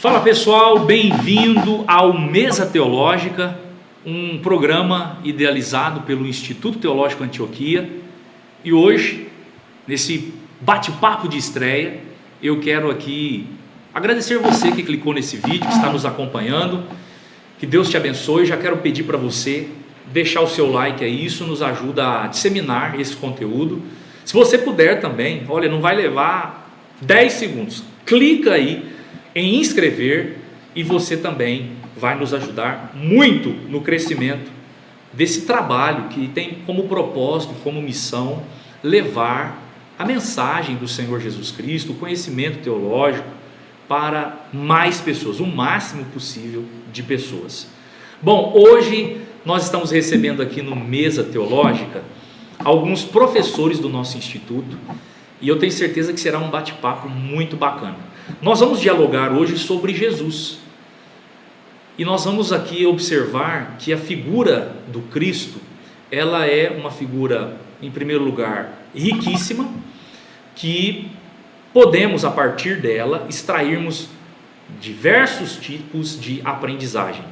Fala pessoal, bem-vindo ao Mesa Teológica, um programa idealizado pelo Instituto Teológico Antioquia. E hoje, nesse bate-papo de estreia, eu quero aqui agradecer você que clicou nesse vídeo, que está nos acompanhando. Que Deus te abençoe. Já quero pedir para você deixar o seu like aí, isso nos ajuda a disseminar esse conteúdo. Se você puder também, olha, não vai levar 10 segundos, clica aí em inscrever e você também vai nos ajudar muito no crescimento desse trabalho que tem como propósito, como missão, levar a mensagem do Senhor Jesus Cristo, o conhecimento teológico para mais pessoas, o máximo possível de pessoas. Bom, hoje nós estamos recebendo aqui no Mesa Teológica alguns professores do nosso instituto e eu tenho certeza que será um bate-papo muito bacana. Nós vamos dialogar hoje sobre Jesus e nós vamos aqui observar que a figura do Cristo, ela é uma figura, em primeiro lugar, riquíssima, que podemos a partir dela extrairmos diversos tipos de aprendizagem.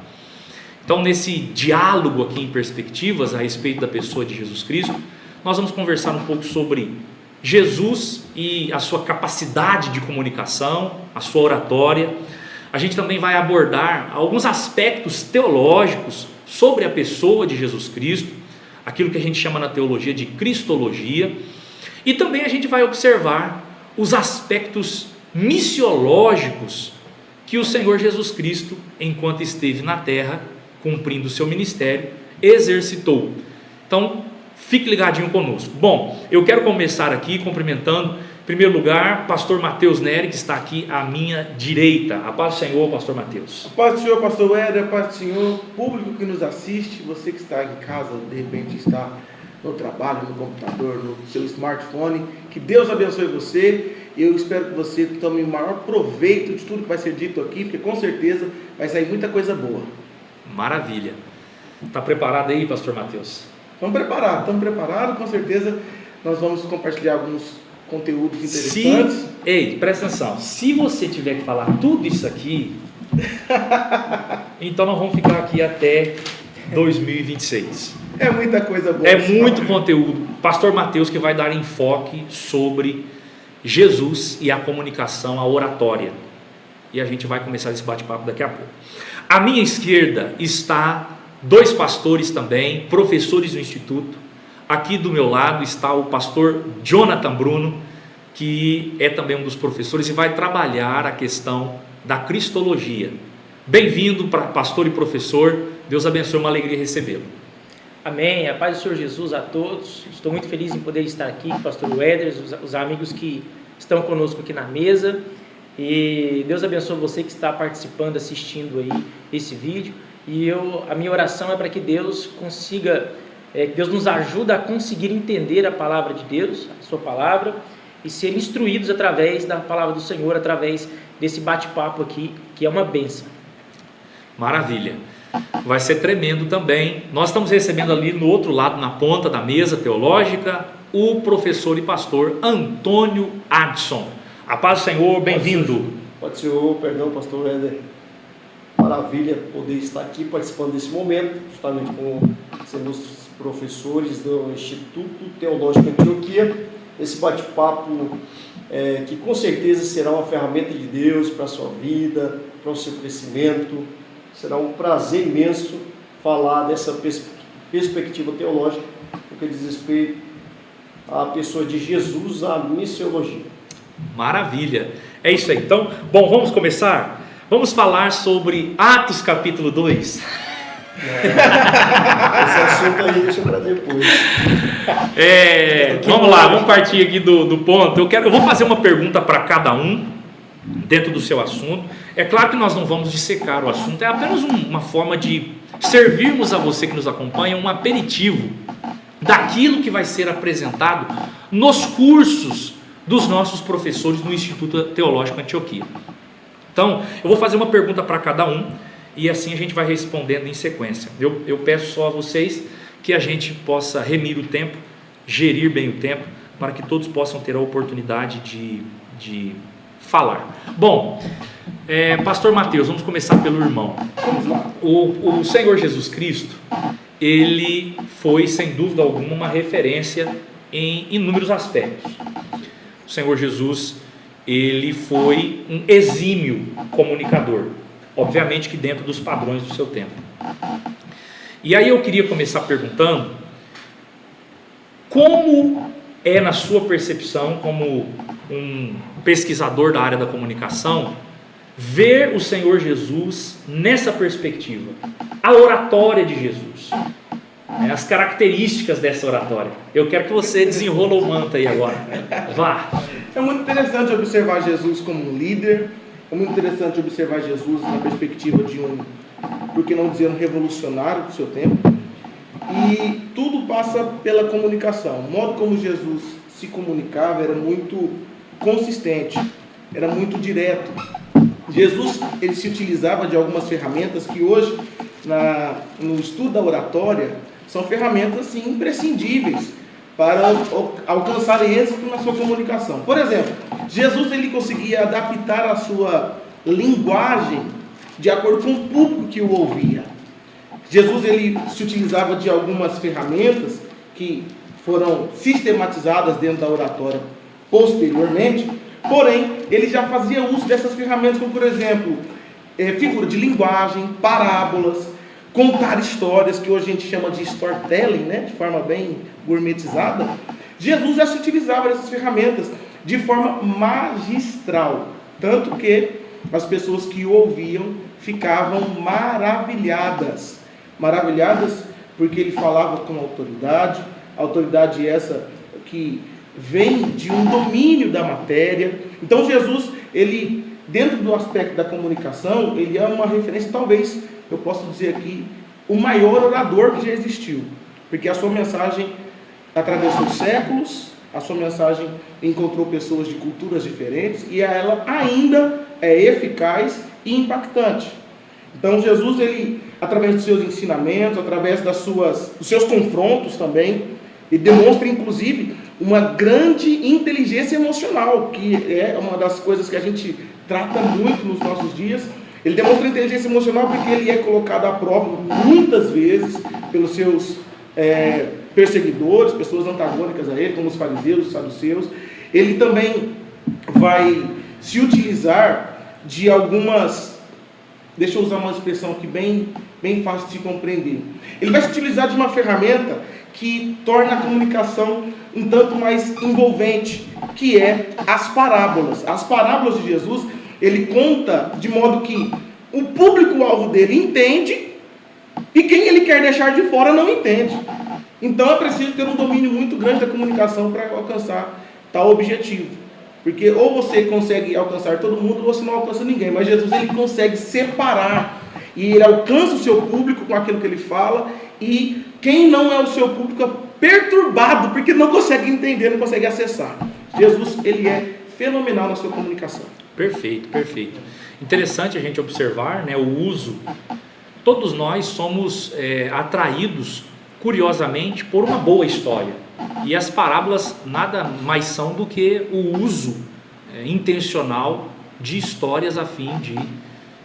Então, nesse diálogo aqui em perspectivas a respeito da pessoa de Jesus Cristo, nós vamos conversar um pouco sobre Jesus e a sua capacidade de comunicação, a sua oratória. A gente também vai abordar alguns aspectos teológicos sobre a pessoa de Jesus Cristo, aquilo que a gente chama na teologia de cristologia, e também a gente vai observar os aspectos missiológicos que o Senhor Jesus Cristo, enquanto esteve na terra, cumprindo o seu ministério, exercitou. Então, fique ligadinho conosco. Bom, eu quero começar aqui cumprimentando, em primeiro lugar, pastor Mateus Neri, que está aqui à minha direita. A paz do Senhor, pastor Mateus. A paz do Senhor, pastor Éder, a paz do Senhor, público que nos assiste, você que está em casa, de repente está no trabalho, no computador, no seu smartphone, que Deus abençoe você. Eu espero que você tome o maior proveito de tudo que vai ser dito aqui, porque com certeza vai sair muita coisa boa. Maravilha. Está preparado aí, pastor Mateus? Estamos preparados, com certeza nós vamos compartilhar alguns conteúdos interessantes. Ei, presta atenção, se você tiver que falar tudo isso aqui, então nós vamos ficar aqui até 2026. É muita coisa boa. É muito conteúdo. Pastor Mateus que vai dar enfoque sobre Jesus e a comunicação, a oratória. E a gente vai começar esse bate-papo daqui a pouco. À minha esquerda está dois pastores também, professores do Instituto. Aqui do meu lado está o pastor Jonathan Bruno, que é também um dos professores e vai trabalhar a questão da cristologia. Bem-vindo, pastor e professor. Deus abençoe, uma alegria recebê-lo. Amém, a paz do Senhor Jesus a todos. Estou muito feliz em poder estar aqui com o pastor Éder, os amigos que estão conosco aqui na mesa. E Deus abençoe você que está participando, assistindo aí esse vídeo. E a minha oração é para que Deus consiga, que Deus nos ajude a conseguir entender a palavra de Deus, a sua palavra, e ser instruídos através da palavra do Senhor, através desse bate-papo aqui, que é uma bênção. Maravilha. Vai ser tremendo também. Nós estamos recebendo ali no outro lado, na ponta da mesa teológica, o professor e pastor Antônio Adson. A paz do Senhor, bem-vindo. Pode ser o perdão, pastor Éder. Maravilha poder estar aqui participando desse momento, justamente com os professores do Instituto Teológico Antioquia. Esse bate-papo que com certeza será uma ferramenta de Deus para a sua vida, para o seu crescimento. Será um prazer imenso falar dessa perspectiva teológica, porque diz respeito à pessoa de Jesus, à missiologia. Maravilha, é isso aí. Então, bom, vamos começar? Vamos falar sobre Atos capítulo 2. Esse assunto aí deixa para depois. Vamos lá, vamos partir aqui do ponto. Eu vou fazer uma pergunta para cada um, dentro do seu assunto. É claro que nós não vamos dissecar o assunto, é apenas uma forma de servirmos a você que nos acompanha um aperitivo daquilo que vai ser apresentado nos cursos dos nossos professores no Instituto Teológico Antioquia. Então, eu vou fazer uma pergunta para cada um e assim a gente vai respondendo em sequência. Eu peço só a vocês que a gente possa remir o tempo, gerir bem o tempo, para que todos possam ter a oportunidade de falar. Bom, Pastor Mateus, vamos começar pelo irmão. Vamos lá. O Senhor Jesus Cristo, ele foi, sem dúvida alguma, uma referência em inúmeros aspectos. O Senhor Jesus, ele foi um exímio comunicador, obviamente que dentro dos padrões do seu tempo. E aí eu queria começar perguntando, como é, na sua percepção, como um pesquisador da área da comunicação, ver o Senhor Jesus nessa perspectiva, a oratória de Jesus, as características dessa oratória. Eu quero que você desenrola o manto aí agora. Vá. É muito interessante observar Jesus como um líder, é muito interessante observar Jesus na perspectiva de um, por que não dizer, um revolucionário do seu tempo. E tudo passa pela comunicação. O modo como Jesus se comunicava era muito consistente, era muito direto. Jesus, ele se utilizava de algumas ferramentas que hoje, no estudo da oratória, são ferramentas assim, imprescindíveis para alcançar êxito na sua comunicação. Por exemplo, Jesus, ele conseguia adaptar a sua linguagem de acordo com o público que o ouvia. Jesus, ele se utilizava de algumas ferramentas que foram sistematizadas dentro da oratória posteriormente, porém, ele já fazia uso dessas ferramentas, como por exemplo, figura de linguagem, parábolas, contar histórias, que hoje a gente chama de storytelling, né, de forma bem gourmetizada. Jesus já se utilizava dessas ferramentas de forma magistral, tanto que as pessoas que o ouviam ficavam maravilhadas porque ele falava com autoridade essa que vem de um domínio da matéria. Então Jesus, ele, dentro do aspecto da comunicação, ele é uma referência, talvez, eu posso dizer aqui, o maior orador que já existiu, porque a sua mensagem atravessou séculos, a sua mensagem encontrou pessoas de culturas diferentes, e ela ainda é eficaz e impactante. Então Jesus, ele, através dos seus ensinamentos, através dos seus confrontos também, ele demonstra inclusive uma grande inteligência emocional, que é uma das coisas que a gente trata muito nos nossos dias. Ele demonstra inteligência emocional porque ele é colocado à prova muitas vezes pelos seus perseguidores, pessoas antagônicas a ele, como os fariseus, os saduceus. Ele também vai se utilizar de algumas, deixa eu usar uma expressão aqui bem fácil de compreender. Ele vai se utilizar de uma ferramenta que torna a comunicação um tanto mais envolvente, que é as parábolas. As parábolas de Jesus, ele conta de modo que o público-alvo dele entende e quem ele quer deixar de fora não entende. Então é preciso ter um domínio muito grande da comunicação para alcançar tal objetivo. Porque ou você consegue alcançar todo mundo ou você não alcança ninguém. Mas Jesus, ele consegue separar e ele alcança o seu público com aquilo que ele fala, e quem não é o seu público é perturbado porque não consegue entender, não consegue acessar. Jesus, ele é fenomenal na sua comunicação. Perfeito, perfeito. Interessante a gente observar, né, o uso. Todos nós somos atraídos, curiosamente, por uma boa história. E as parábolas nada mais são do que o uso intencional de histórias a fim de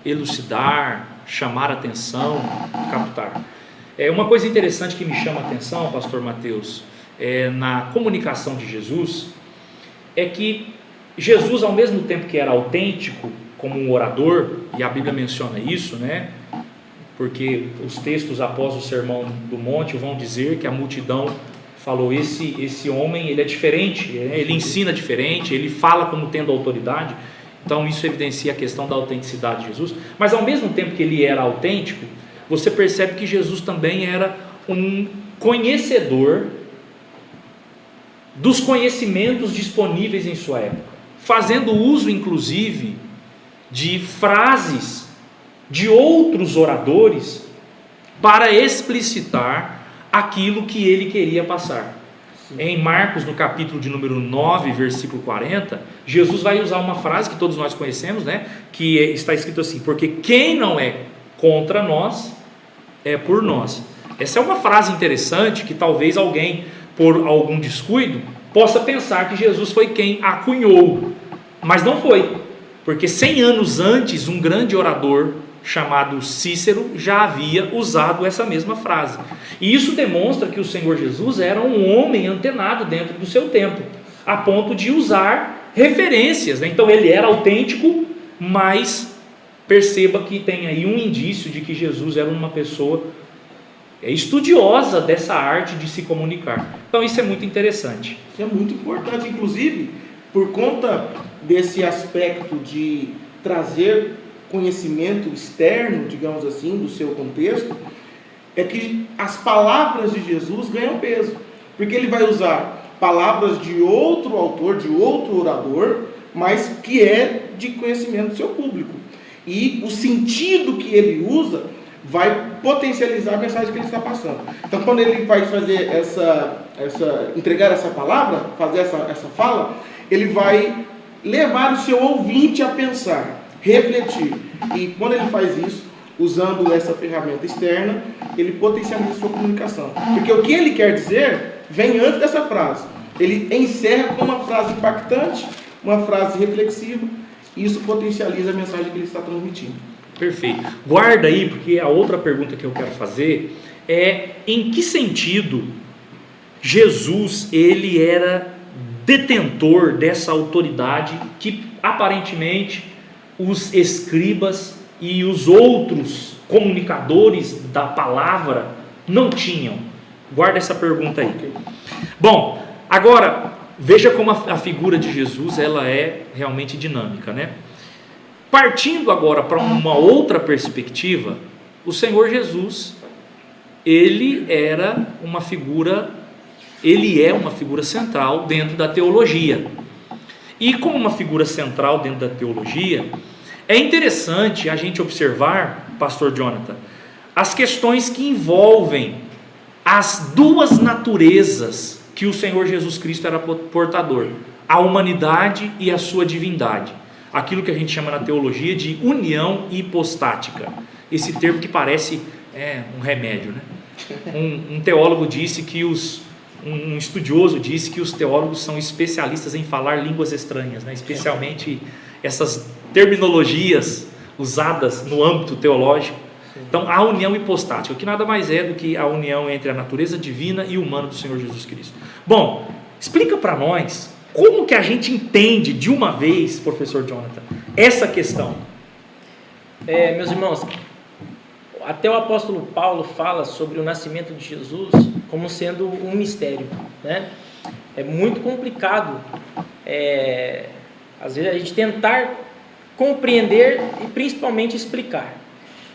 elucidar, chamar atenção, captar. Uma coisa interessante que me chama a atenção, pastor Mateus, na comunicação de Jesus, é que Jesus, ao mesmo tempo que era autêntico como um orador, e a Bíblia menciona isso, né? Porque os textos após o Sermão do Monte vão dizer que a multidão falou, esse homem, ele é diferente, ele ensina diferente, ele fala como tendo autoridade. Então isso evidencia a questão da autenticidade de Jesus. Mas ao mesmo tempo que ele era autêntico, você percebe que Jesus também era um conhecedor dos conhecimentos disponíveis em sua época, fazendo uso inclusive de frases de outros oradores para explicitar aquilo que ele queria passar. Em Marcos, no capítulo de número 9, versículo 40, Jesus vai usar uma frase que todos nós conhecemos, né? Que está escrito assim: porque quem não é contra nós, é por nós. Essa é uma frase interessante que talvez alguém, por algum descuido, possa pensar que Jesus foi quem a cunhou, mas não foi. porque 100 anos antes, um grande orador chamado Cícero já havia usado essa mesma frase. E isso demonstra que o Senhor Jesus era um homem antenado dentro do seu tempo, a ponto de usar referências, né? Então ele era autêntico, mas perceba que tem aí um indício de que Jesus era uma pessoa estudiosa dessa arte de se comunicar. Então isso é muito interessante. Isso é muito importante, inclusive, por conta desse aspecto de trazer conhecimento externo, digamos assim, do seu contexto, é que as palavras de Jesus ganham peso, porque ele vai usar palavras de outro autor, de outro orador, mas que é de conhecimento do seu público. E o sentido que ele usa vai potencializar a mensagem que ele está passando. Então, quando ele vai fazer entregar essa palavra, fazer essa fala, ele vai levar o seu ouvinte a pensar, refletir. E quando ele faz isso, usando essa ferramenta externa, ele potencializa a sua comunicação. Porque o que ele quer dizer vem antes dessa frase. Ele encerra com uma frase impactante, uma frase reflexiva, e isso potencializa a mensagem que ele está transmitindo. Perfeito. Guarda aí, porque a outra pergunta que eu quero fazer é: em que sentido Jesus ele era detentor dessa autoridade que aparentemente os escribas e os outros comunicadores da palavra não tinham? Guarda essa pergunta aí. Bom, agora veja como a figura de Jesus ela é realmente dinâmica, né? Partindo agora para uma outra perspectiva, o Senhor Jesus, ele é uma figura central dentro da teologia. E como uma figura central dentro da teologia, é interessante a gente observar, pastor Jonathan, as questões que envolvem as duas naturezas que o Senhor Jesus Cristo era portador, a humanidade e a sua divindade. Aquilo que a gente chama na teologia de união hipostática. Esse termo que parece um remédio, né? Um teólogo disse que um estudioso disse que os teólogos são especialistas em falar línguas estranhas, né? Especialmente essas terminologias usadas no âmbito teológico. Então, a união hipostática, que nada mais é do que a união entre a natureza divina e humana do Senhor Jesus Cristo. Bom, explica para nós como que a gente entende de uma vez, professor Jonathan, essa questão. Meus irmãos, até o apóstolo Paulo fala sobre o nascimento de Jesus como sendo um mistério, né? É muito complicado, às vezes, a gente tentar compreender e principalmente explicar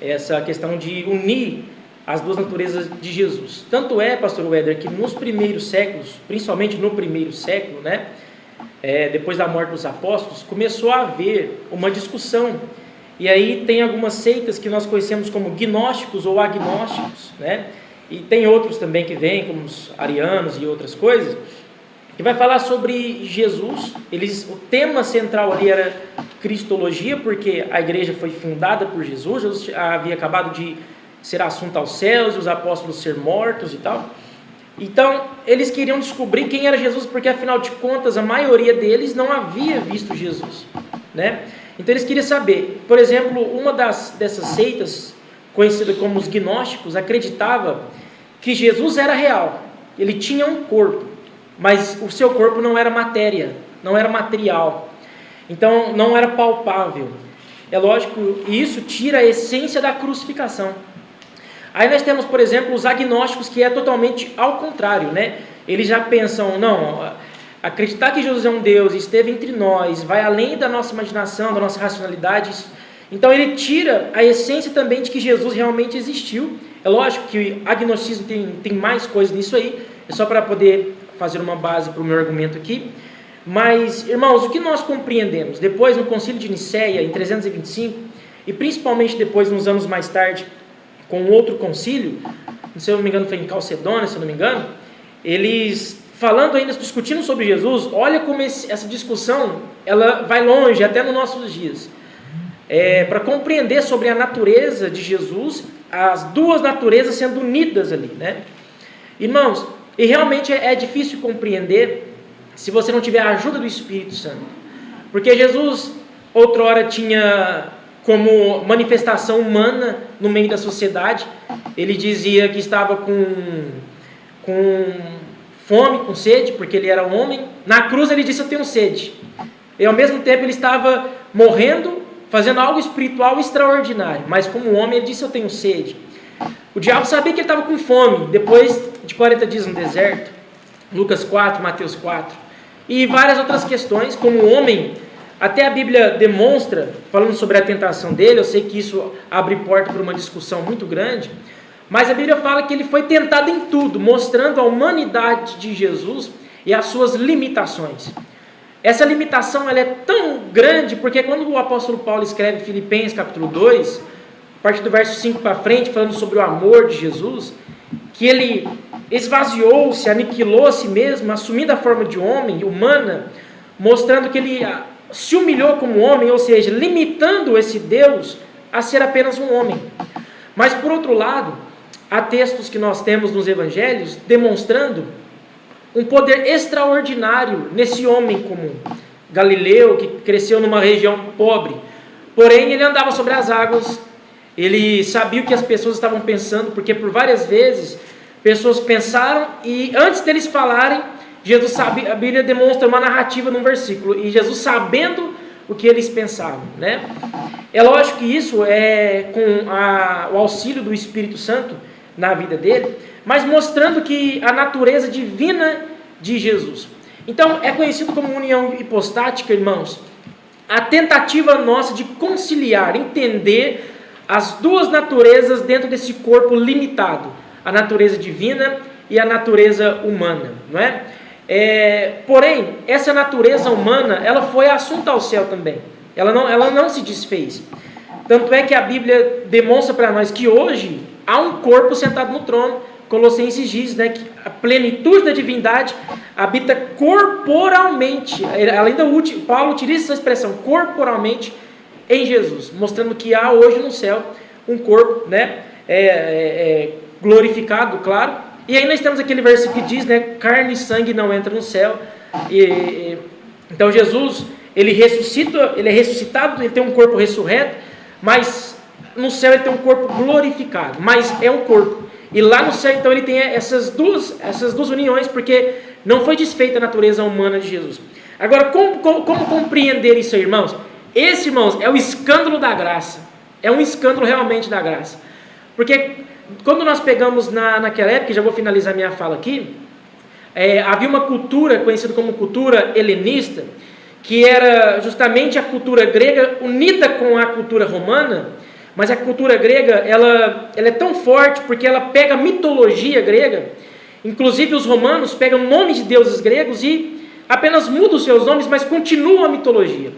essa questão de unir as duas naturezas de Jesus. Tanto é, pastor Weder, que nos primeiros séculos, principalmente no primeiro século, né, depois da morte dos apóstolos, começou a haver uma discussão. E aí tem algumas seitas que nós conhecemos como gnósticos ou agnósticos, né? E tem outros também que vêm, como os arianos e outras coisas, que vai falar sobre Jesus. O tema central ali era cristologia, porque a igreja foi fundada por Jesus. Jesus havia acabado de ser assunto aos céus, e os apóstolos ser mortos e tal. Então, eles queriam descobrir quem era Jesus, porque afinal de contas, a maioria deles não havia visto Jesus, né? Então, eles queriam saber. Por exemplo, uma dessas seitas, conhecida como os gnósticos, acreditava que Jesus era real. Ele tinha um corpo, mas o seu corpo não era matéria, não era material. Então, não era palpável. É lógico, isso tira a essência da crucificação. Aí nós temos, por exemplo, os agnósticos, que é totalmente ao contrário, né? Eles já pensam, não, acreditar que Jesus é um Deus, esteve entre nós, vai além da nossa imaginação, da nossa racionalidade. Então ele tira a essência também de que Jesus realmente existiu. É lógico que o agnosticismo tem mais coisas nisso aí, é só para poder fazer uma base para o meu argumento aqui. Mas, irmãos, o que nós compreendemos depois no Concílio de Nicéia, em 325, e principalmente depois, nos anos mais tarde, com outro concílio, se eu não me engano foi em Calcedônia, se eu não me engano, eles falando ainda, discutindo sobre Jesus, olha como essa discussão, ela vai longe, até nos nossos dias. Para compreender sobre a natureza de Jesus, as duas naturezas sendo unidas ali, né? Irmãos, e realmente é difícil compreender se você não tiver a ajuda do Espírito Santo. Porque Jesus, outrora tinha como manifestação humana no meio da sociedade. Ele dizia que estava com fome, com sede, porque ele era homem. Na cruz ele disse: eu tenho sede. E ao mesmo tempo ele estava morrendo, fazendo algo espiritual extraordinário. Mas como homem ele disse: eu tenho sede. O diabo sabia que ele estava com fome, depois de 40 dias no deserto. Lucas 4, Mateus 4. E várias outras questões. Como homem, até a Bíblia demonstra, falando sobre a tentação dele, eu sei que isso abre porta para uma discussão muito grande, mas a Bíblia fala que ele foi tentado em tudo, mostrando a humanidade de Jesus e as suas limitações. Essa limitação ela é tão grande, porque quando o apóstolo Paulo escreve Filipenses capítulo 2, a partir do verso 5 para frente, falando sobre o amor de Jesus, que ele esvaziou-se, aniquilou a si mesmo, assumindo a forma de homem, humana, mostrando que ele se humilhou como homem, ou seja, limitando esse Deus a ser apenas um homem. Mas por outro lado, há textos que nós temos nos evangelhos demonstrando um poder extraordinário nesse homem comum, Galileu, que cresceu numa região pobre, porém ele andava sobre as águas, ele sabia o que as pessoas estavam pensando, porque por várias vezes pessoas pensaram e antes deles falarem, Jesus sabe, a Bíblia demonstra uma narrativa num versículo, e Jesus sabendo o que eles pensavam, né? É lógico que isso é com o auxílio do Espírito Santo na vida dele, mas mostrando que a natureza divina de Jesus. Então, é conhecido como união hipostática, irmãos, a tentativa nossa de conciliar, entender as duas naturezas dentro desse corpo limitado, a natureza divina e a natureza humana, não é? Porém, essa natureza humana, ela foi assunta ao céu também, ela não se desfez. Tanto é que a Bíblia demonstra para nós que hoje há um corpo sentado no trono. Colossenses diz, né, que a plenitude da divindade habita corporalmente, Paulo utiliza essa expressão, corporalmente, em Jesus, mostrando que há hoje no céu um corpo, né, glorificado, claro. E aí nós temos aquele versículo que diz, né, carne e sangue não entram no céu. Então Jesus, ele ressuscita, ele é ressuscitado, ele tem um corpo ressurreto, mas no céu ele tem um corpo glorificado, mas é um corpo. E lá no céu, então, ele tem essas duas uniões, porque não foi desfeita a natureza humana de Jesus. Agora, como compreender isso aí, irmãos? Esse, irmãos, é o escândalo da graça. É um escândalo realmente da graça. Porque quando nós pegamos naquela época, já vou finalizar minha fala aqui, havia uma cultura conhecida como cultura helenista, que era justamente a cultura grega unida com a cultura romana. Mas a cultura grega, ela é tão forte porque ela pega a mitologia grega, inclusive os romanos pegam nomes de deuses gregos e apenas mudam os seus nomes, mas continuam a mitologia.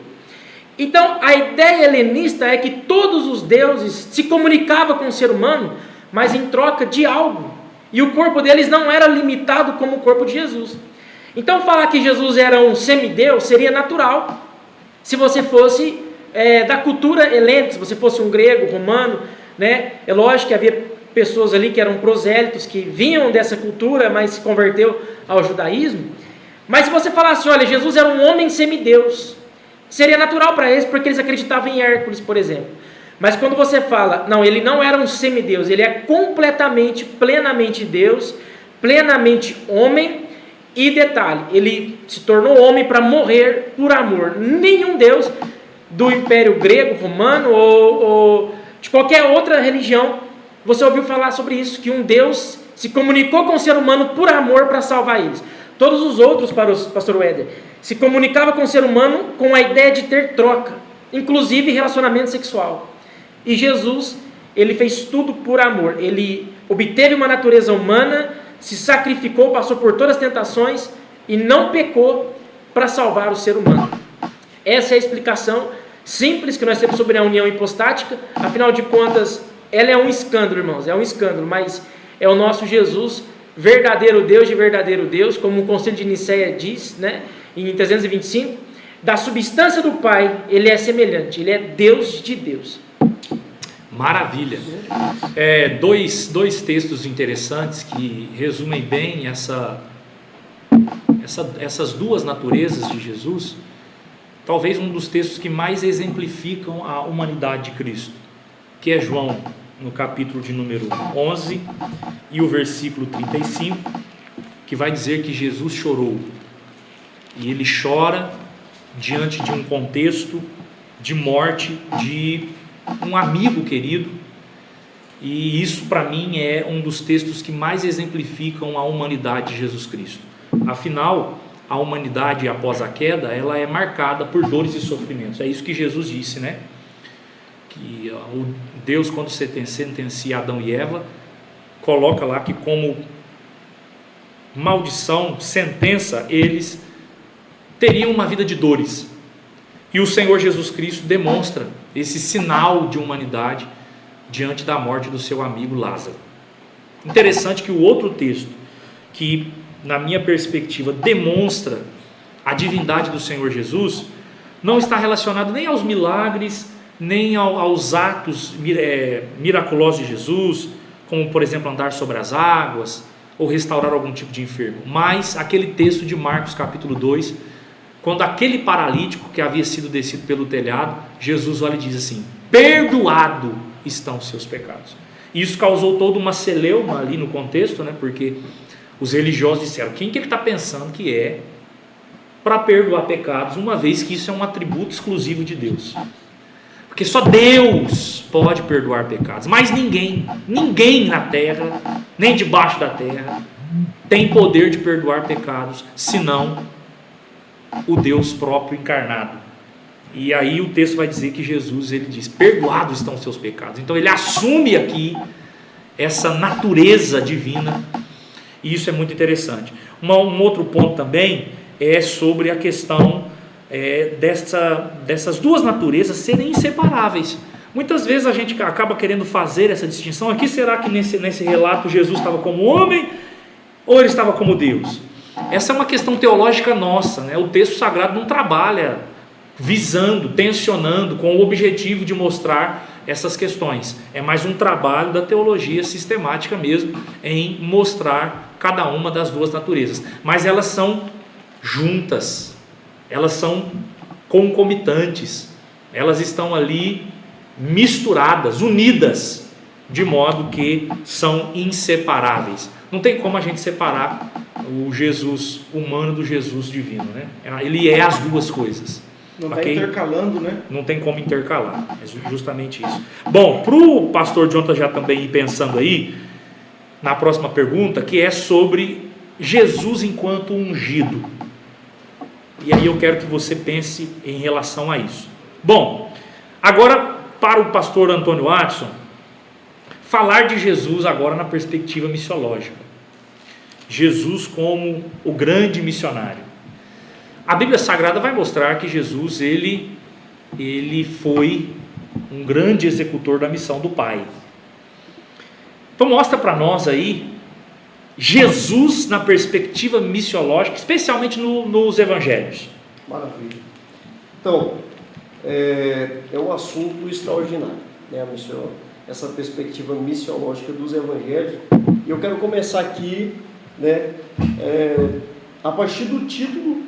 Então, a ideia helenista é que todos os deuses se comunicavam com o ser humano, mas em troca de algo. E o corpo deles não era limitado como o corpo de Jesus. Então, falar que Jesus era um semideus seria natural se você fosse da cultura helênica, se você fosse um grego, romano, né? É lógico que havia pessoas ali que eram prosélitos, que vinham dessa cultura, mas se converteu ao judaísmo. Mas se você falasse, olha, Jesus era um homem semideus, seria natural para eles, porque eles acreditavam em Hércules, por exemplo. Mas quando você fala, não, ele não era um semideus, ele é completamente, plenamente Deus, plenamente homem, e detalhe, ele se tornou homem para morrer por amor. Nenhum Deus do Império Grego, Romano ou de qualquer outra religião, você ouviu falar sobre isso, que um Deus se comunicou com o ser humano por amor para salvar eles. Todos os outros, pastor Weder, se comunicava com o ser humano com a ideia de ter troca, inclusive relacionamento sexual. E Jesus, ele fez tudo por amor. Ele obteve uma natureza humana, se sacrificou, passou por todas as tentações e não pecou para salvar o ser humano. Essa é a explicação simples que nós temos sobre a união hipostática. Afinal de contas, ela é um escândalo, irmãos, é um escândalo, mas é o nosso Jesus, verdadeiro Deus de verdadeiro Deus, como o Concílio de Nicéia diz, né, em 325, da substância do Pai, ele é semelhante, ele é Deus de Deus. Maravilha. Dois textos interessantes que resumem bem essas duas naturezas de Jesus. talvez um dos textos que mais exemplificam a humanidade de Cristo, que é João, no capítulo de número 11 e o versículo 35, que vai dizer que Jesus chorou. E ele chora diante de um contexto de morte de um amigo querido, e isso para mim é um dos textos que mais exemplificam a humanidade de Jesus Cristo. Afinal, a humanidade após a queda, ela é marcada por dores e sofrimentos. É isso que Jesus disse, né? Que o Deus, quando sentencia Adão e Eva, coloca lá que como maldição, sentença, eles teriam uma vida de dores. E o Senhor Jesus Cristo demonstra esse sinal de humanidade diante da morte do seu amigo Lázaro. Interessante que o outro texto, que na minha perspectiva demonstra a divindade do Senhor Jesus, não está relacionado nem aos milagres, nem aos atos miraculosos de Jesus, como por exemplo andar sobre as águas, ou restaurar algum tipo de enfermo, mas aquele texto de Marcos capítulo 2, quando aquele paralítico que havia sido descido pelo telhado, Jesus olha e diz assim: perdoado estão os seus pecados. E isso causou toda uma celeuma ali no contexto, né? Porque os religiosos disseram: quem que ele está pensando que é para perdoar pecados, uma vez que isso é um atributo exclusivo de Deus? Porque só Deus pode perdoar pecados, mas ninguém na terra, nem debaixo da terra, tem poder de perdoar pecados, senão o Deus próprio encarnado. E aí o texto vai dizer que Jesus, ele diz: perdoados estão os seus pecados. Então ele assume aqui essa natureza divina, e isso é muito interessante. Um outro ponto também é sobre a questão dessas duas naturezas serem inseparáveis. Muitas vezes a gente acaba querendo fazer essa distinção. Aqui, será que nesse relato Jesus estava como homem ou ele estava como Deus? Essa é uma questão teológica nossa, né? O texto sagrado não trabalha visando, tensionando, com o objetivo de mostrar essas questões. É mais um trabalho da teologia sistemática mesmo, em mostrar cada uma das duas naturezas. Mas elas são juntas, elas são concomitantes, elas estão ali misturadas, unidas, de modo que são inseparáveis. Não tem como a gente separar o Jesus humano do Jesus divino, né? Ele é as duas coisas. Não está intercalando, né? Não tem como intercalar, é justamente isso. Bom, para o pastor Jonathan já também ir pensando aí, na próxima pergunta, que é sobre Jesus enquanto ungido. E aí eu quero que você pense em relação a isso. Bom, agora para o pastor Antônio Watson, falar de Jesus agora na perspectiva missiológica. Jesus como o grande missionário. A Bíblia Sagrada vai mostrar que Jesus, ele foi um grande executor da missão do Pai. Então mostra para nós aí Jesus na perspectiva missiológica, especialmente nos evangelhos. Maravilha. Então, é um assunto extraordinário, né, essa perspectiva missiológica dos evangelhos. E eu quero começar aqui, né, a partir do título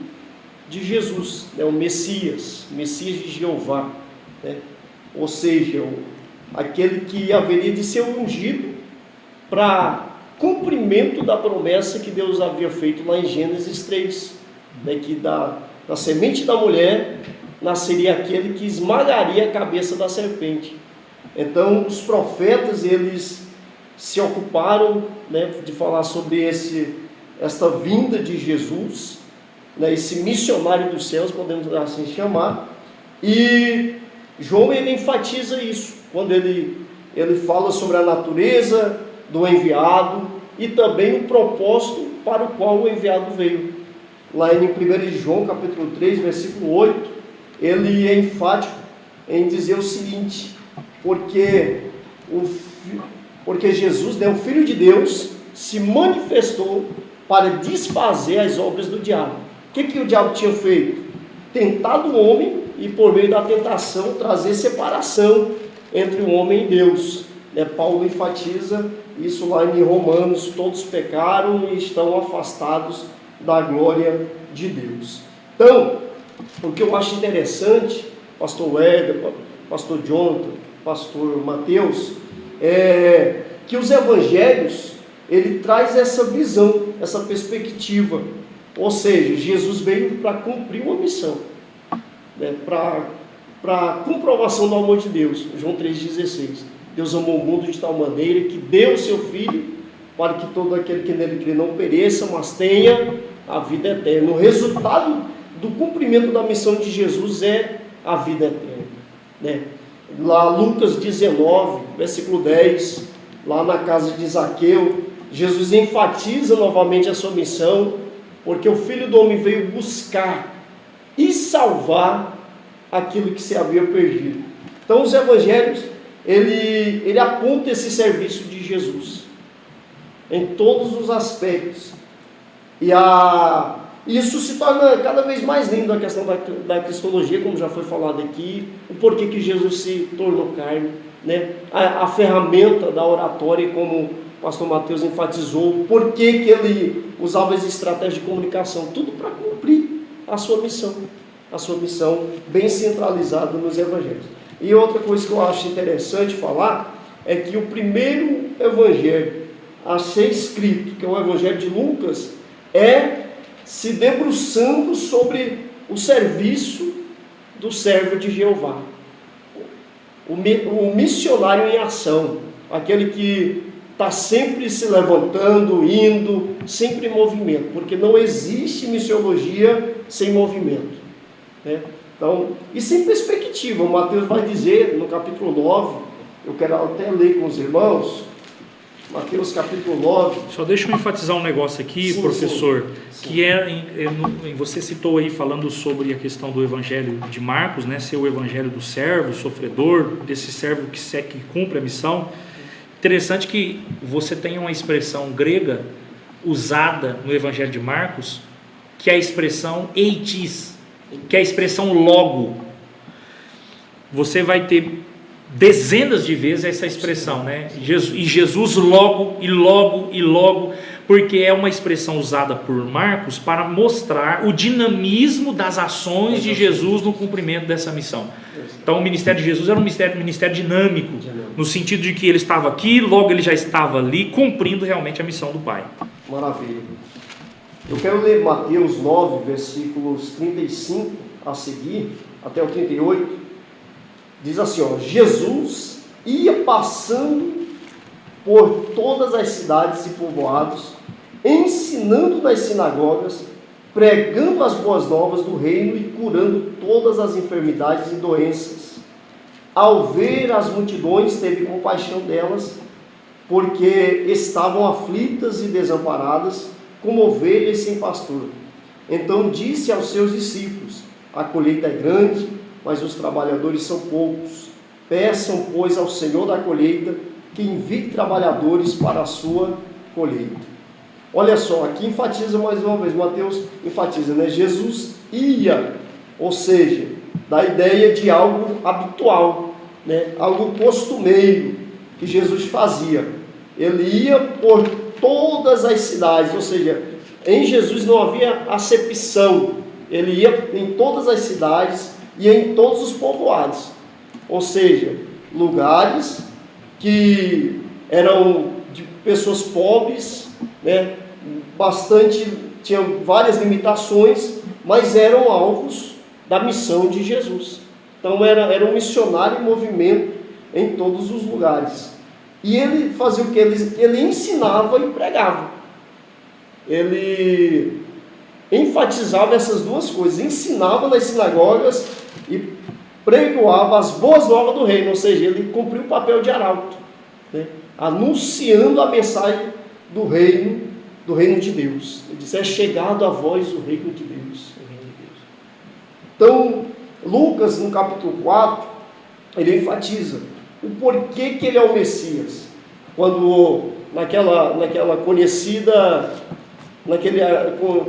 de Jesus, né, o Messias de Jeová, né, ou seja, aquele que haveria de ser ungido para cumprimento da promessa que Deus havia feito lá em Gênesis 3, né, que da semente da mulher nasceria aquele que esmagaria a cabeça da serpente. Então os profetas, eles se ocuparam, né, de falar sobre esta vinda de Jesus, né, esse missionário dos céus, podemos assim chamar. E João, ele enfatiza isso quando ele fala sobre a natureza do enviado e também o propósito para o qual o enviado veio. Lá em 1 João capítulo 3, versículo 8, ele é enfático em dizer o seguinte: porque Jesus, né, o Filho de Deus, se manifestou para desfazer as obras do diabo. O que o diabo tinha feito? Tentado o homem e, por meio da tentação, trazer separação entre o homem e Deus. Paulo enfatiza isso lá em Romanos: todos pecaram e estão afastados da glória de Deus. Então, porque eu acho interessante, pastor Éder, pastor Jonathan, pastor Mateus, que os evangelhos, ele traz essa visão, essa perspectiva, ou seja, Jesus veio para cumprir uma missão, né? Para comprovação do amor de Deus. João 3,16, Deus amou o mundo de tal maneira que deu o seu Filho, para que todo aquele que nele crê não pereça, mas tenha a vida eterna. O resultado do cumprimento da missão de Jesus é a vida eterna, né? Lá Lucas 19, versículo 10, lá na casa de Zaqueu, Jesus enfatiza novamente a sua missão, porque o Filho do Homem veio buscar e salvar aquilo que se havia perdido. Então os evangelhos, ele aponta esse serviço de Jesus em todos os aspectos, e isso se torna cada vez mais lindo, a questão da cristologia, como já foi falado aqui, o porquê que Jesus se tornou carne, né? A ferramenta da oratória, como o pastor Mateus enfatizou, por que ele usava as estratégias de comunicação, tudo para cumprir a sua missão bem centralizada nos evangelhos. E outra coisa que eu acho interessante falar, é que o primeiro evangelho a ser escrito, que é o evangelho de Lucas, se debruçando sobre o serviço do servo de Jeová, o missionário em ação, aquele que está sempre se levantando, indo, sempre em movimento, porque não existe missiologia sem movimento, né? Então, e sem perspectiva. O Mateus vai dizer no capítulo 9, eu quero até ler com os irmãos, Mateus capítulo 9. Só deixa eu enfatizar um negócio aqui, sim, professor, sim. Que você citou aí falando sobre a questão do evangelho de Marcos, né, ser o evangelho do servo, sofredor, desse servo que cumpre a missão. Interessante que você tem uma expressão grega usada no evangelho de Marcos, que é a expressão eitis, que é a expressão logo. Você vai ter dezenas de vezes essa expressão, né? E Jesus logo, porque é uma expressão usada por Marcos para mostrar o dinamismo das ações de Jesus no cumprimento dessa missão. Então o ministério de Jesus era um ministério dinâmico, no sentido de que ele estava aqui, logo ele já estava ali, cumprindo realmente a missão do Pai. Maravilha. Eu quero ler Mateus 9, versículos 35 a seguir, até o 38. Diz assim, Jesus ia passando por todas as cidades e povoados, ensinando nas sinagogas, pregando as boas novas do reino e curando todas as enfermidades e doenças. Ao ver as multidões, teve compaixão delas, porque estavam aflitas e desamparadas, como ovelhas sem pastor. Então disse aos seus discípulos: a colheita é grande, mas os trabalhadores são poucos. Peçam, pois, ao Senhor da colheita que envie trabalhadores para a sua colheita. Olha só, aqui enfatiza mais uma vez, Mateus enfatiza, né? Jesus ia, ou seja, da ideia de algo habitual, né? Algo costumeiro que Jesus fazia. Ele ia por todas as cidades, ou seja, em Jesus não havia acepção. Ele ia em todas as cidades e em todos os povoados, ou seja, lugares que eram de pessoas pobres, né, tinham várias limitações, mas eram alvos da missão de Jesus. Então era um missionário em movimento em todos os lugares. E ele fazia o que? Ele ensinava e pregava. Ele enfatizava essas duas coisas, ensinava nas sinagogas e pregoava as boas novas do reino, ou seja, ele cumpriu o papel de arauto, né? Anunciando a mensagem do reino de Deus. Ele disse: é chegado a vós o reino de Deus. Então, Lucas, no capítulo 4, ele enfatiza o porquê que ele é o Messias. Quando naquele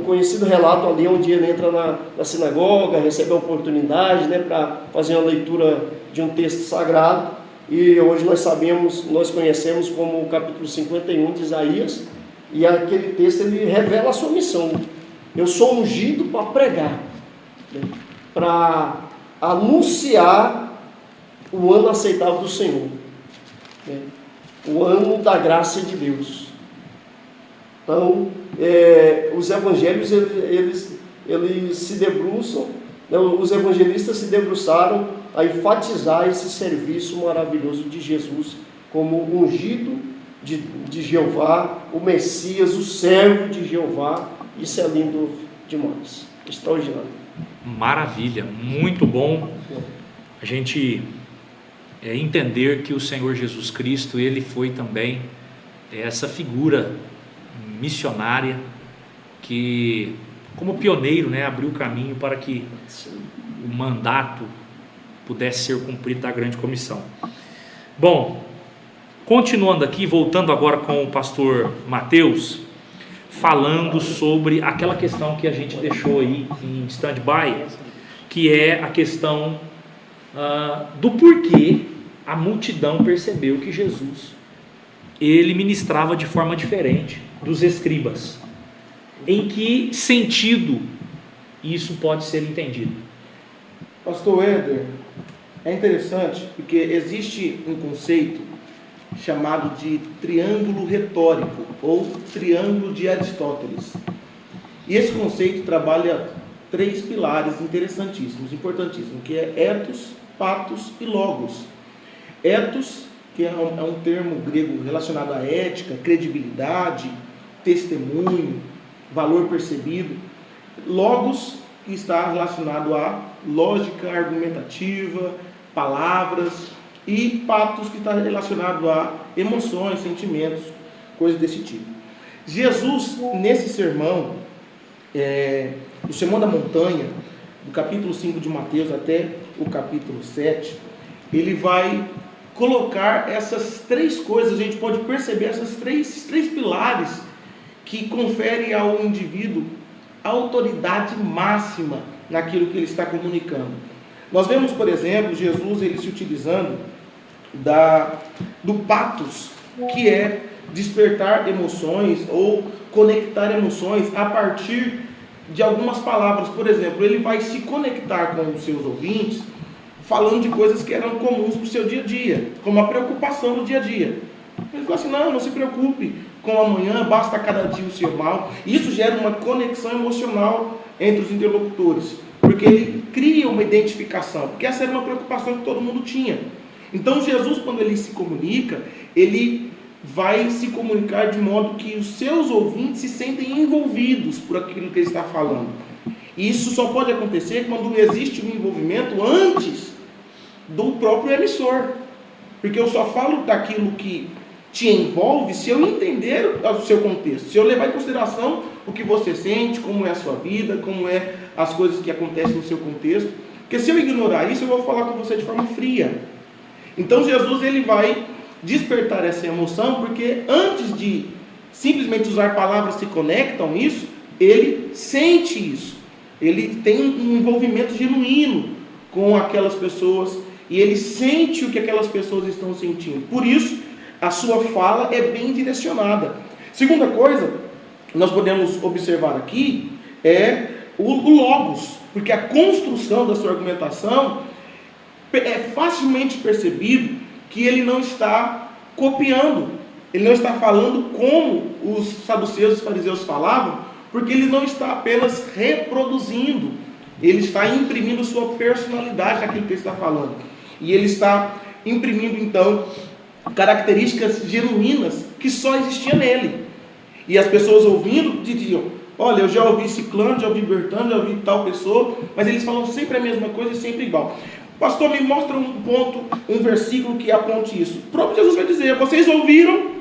conhecido relato ali, onde ele entra na sinagoga, recebe a oportunidade, né, para fazer uma leitura de um texto sagrado, e hoje nós conhecemos como o capítulo 51 de Isaías, e aquele texto ele revela a sua missão. Eu sou ungido para pregar, né? para anunciar o ano aceitável do Senhor, né? O ano da graça de Deus. Então, os evangelhos, eles se debruçam, né? Os evangelistas se debruçaram a enfatizar esse serviço maravilhoso de Jesus como ungido de Jeová, o Messias, o servo de Jeová. Isso é lindo demais, extraordinário. Maravilha, muito bom a gente entender que o Senhor Jesus Cristo, ele foi também essa figura missionária que, como pioneiro, né, abriu o caminho para que o mandato pudesse ser cumprido da grande comissão. Bom, continuando aqui, voltando agora com o pastor Mateus, falando sobre aquela questão que a gente deixou aí em stand-by, que é a questão do porquê a multidão percebeu que Jesus, ele ministrava de forma diferente dos escribas. Em que sentido isso pode ser entendido? Pastor Éder, é interessante porque existe um conceito chamado de triângulo retórico ou triângulo de Aristóteles. E esse conceito trabalha 3 pilares interessantíssimos, importantíssimos, que é ethos, pathos e logos. Ethos, que é um termo grego relacionado à ética, credibilidade, testemunho, valor percebido. Logos, que está relacionado à lógica argumentativa, palavras, e pathos, que está relacionado a emoções, sentimentos, coisas desse tipo. Jesus, nesse sermão, o Sermão da Montanha, do capítulo 5 de Mateus até o capítulo 7, ele vai colocar essas 3 coisas, a gente pode perceber esses três pilares que conferem ao indivíduo autoridade máxima naquilo que ele está comunicando. Nós vemos, por exemplo, Jesus ele se utilizando do pathos, que é despertar emoções ou conectar emoções a partir de algumas palavras. Por exemplo, ele vai se conectar com os seus ouvintes falando de coisas que eram comuns para o seu dia a dia, como a preocupação do dia a dia. Ele fala assim: não se preocupe com o amanhã, basta cada dia o seu mal. Isso gera uma conexão emocional entre os interlocutores, porque ele cria uma identificação, porque essa era uma preocupação que todo mundo tinha. Então Jesus, quando ele se comunica, ele vai se comunicar de modo que os seus ouvintes se sentem envolvidos por aquilo que ele está falando. E isso só pode acontecer quando existe um envolvimento antes do próprio emissor, porque eu só falo daquilo que te envolve se eu entender o seu contexto, se eu levar em consideração o que você sente, como é a sua vida, como é as coisas que acontecem no seu contexto. Porque se eu ignorar isso, eu vou falar com você de forma fria. Então Jesus ele vai despertar essa emoção, porque antes de simplesmente usar palavras que conectam isso, ele sente isso. Ele tem um envolvimento genuíno com aquelas pessoas e ele sente o que aquelas pessoas estão sentindo. Por isso, a sua fala é bem direcionada. Segunda coisa, nós podemos observar aqui, é o logos, porque a construção da sua argumentação é facilmente percebido que ele não está copiando, ele não está falando como os saduceus e os fariseus falavam, porque ele não está apenas reproduzindo, ele está imprimindo sua personalidade naquilo que ele está falando. E ele está imprimindo, então, características genuínas que só existiam nele. E as pessoas ouvindo diziam: olha, eu já ouvi Ciclano, já ouvi Bertano, já ouvi tal pessoa, mas eles falam sempre a mesma coisa e sempre igual. Pastor, me mostra um ponto, um versículo que aponte isso. O próprio Jesus vai dizer: vocês ouviram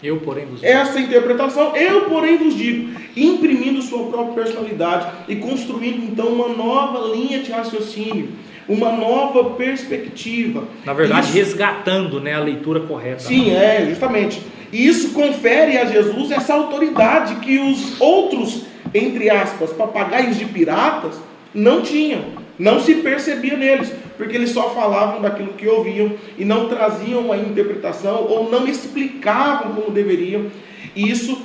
Eu, porém, vos digo. essa interpretação, eu, porém, vos digo, imprimindo sua própria personalidade e construindo, então, uma nova linha de raciocínio, uma nova perspectiva. Na verdade, isso, resgatando, né, a leitura correta. Sim, justamente. E isso confere a Jesus essa autoridade que os outros, entre aspas, papagaios de piratas, não tinham. Não se percebia neles, porque eles só falavam daquilo que ouviam e não traziam uma interpretação ou não explicavam como deveriam. E isso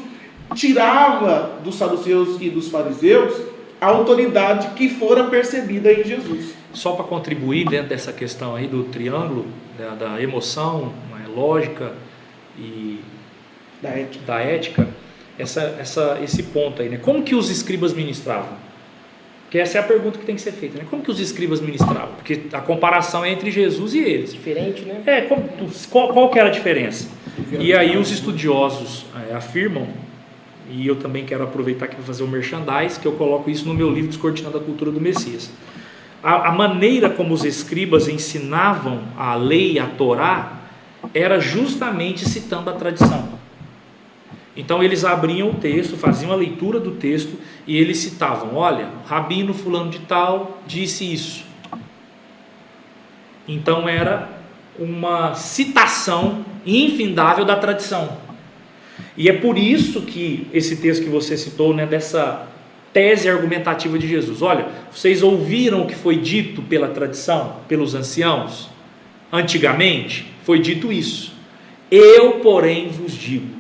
tirava dos saduceus e dos fariseus a autoridade que fora percebida em Jesus. Só para contribuir dentro dessa questão aí do triângulo, da emoção, lógica e da ética, esse ponto aí, né? Como que os escribas ministravam? Porque essa é a pergunta que tem que ser feita, né? Como que os escribas ministravam? Porque a comparação é entre Jesus e eles. Diferente, né? Qual que era a diferença? E aí os estudiosos afirmam, e eu também quero aproveitar aqui para fazer o merchandise, que eu coloco isso no meu livro Descortinando a Cultura do Messias. A maneira como os escribas ensinavam a lei, a Torá, era justamente citando a tradição. Então eles abriam o texto, faziam a leitura do texto e eles citavam: olha, Rabino fulano de tal disse isso. Então era uma citação infindável da tradição. E é por isso que esse texto que você citou, né, dessa tese argumentativa de Jesus: olha, vocês ouviram o que foi dito pela tradição, pelos anciãos? Antigamente foi dito isso. Eu, porém, vos digo.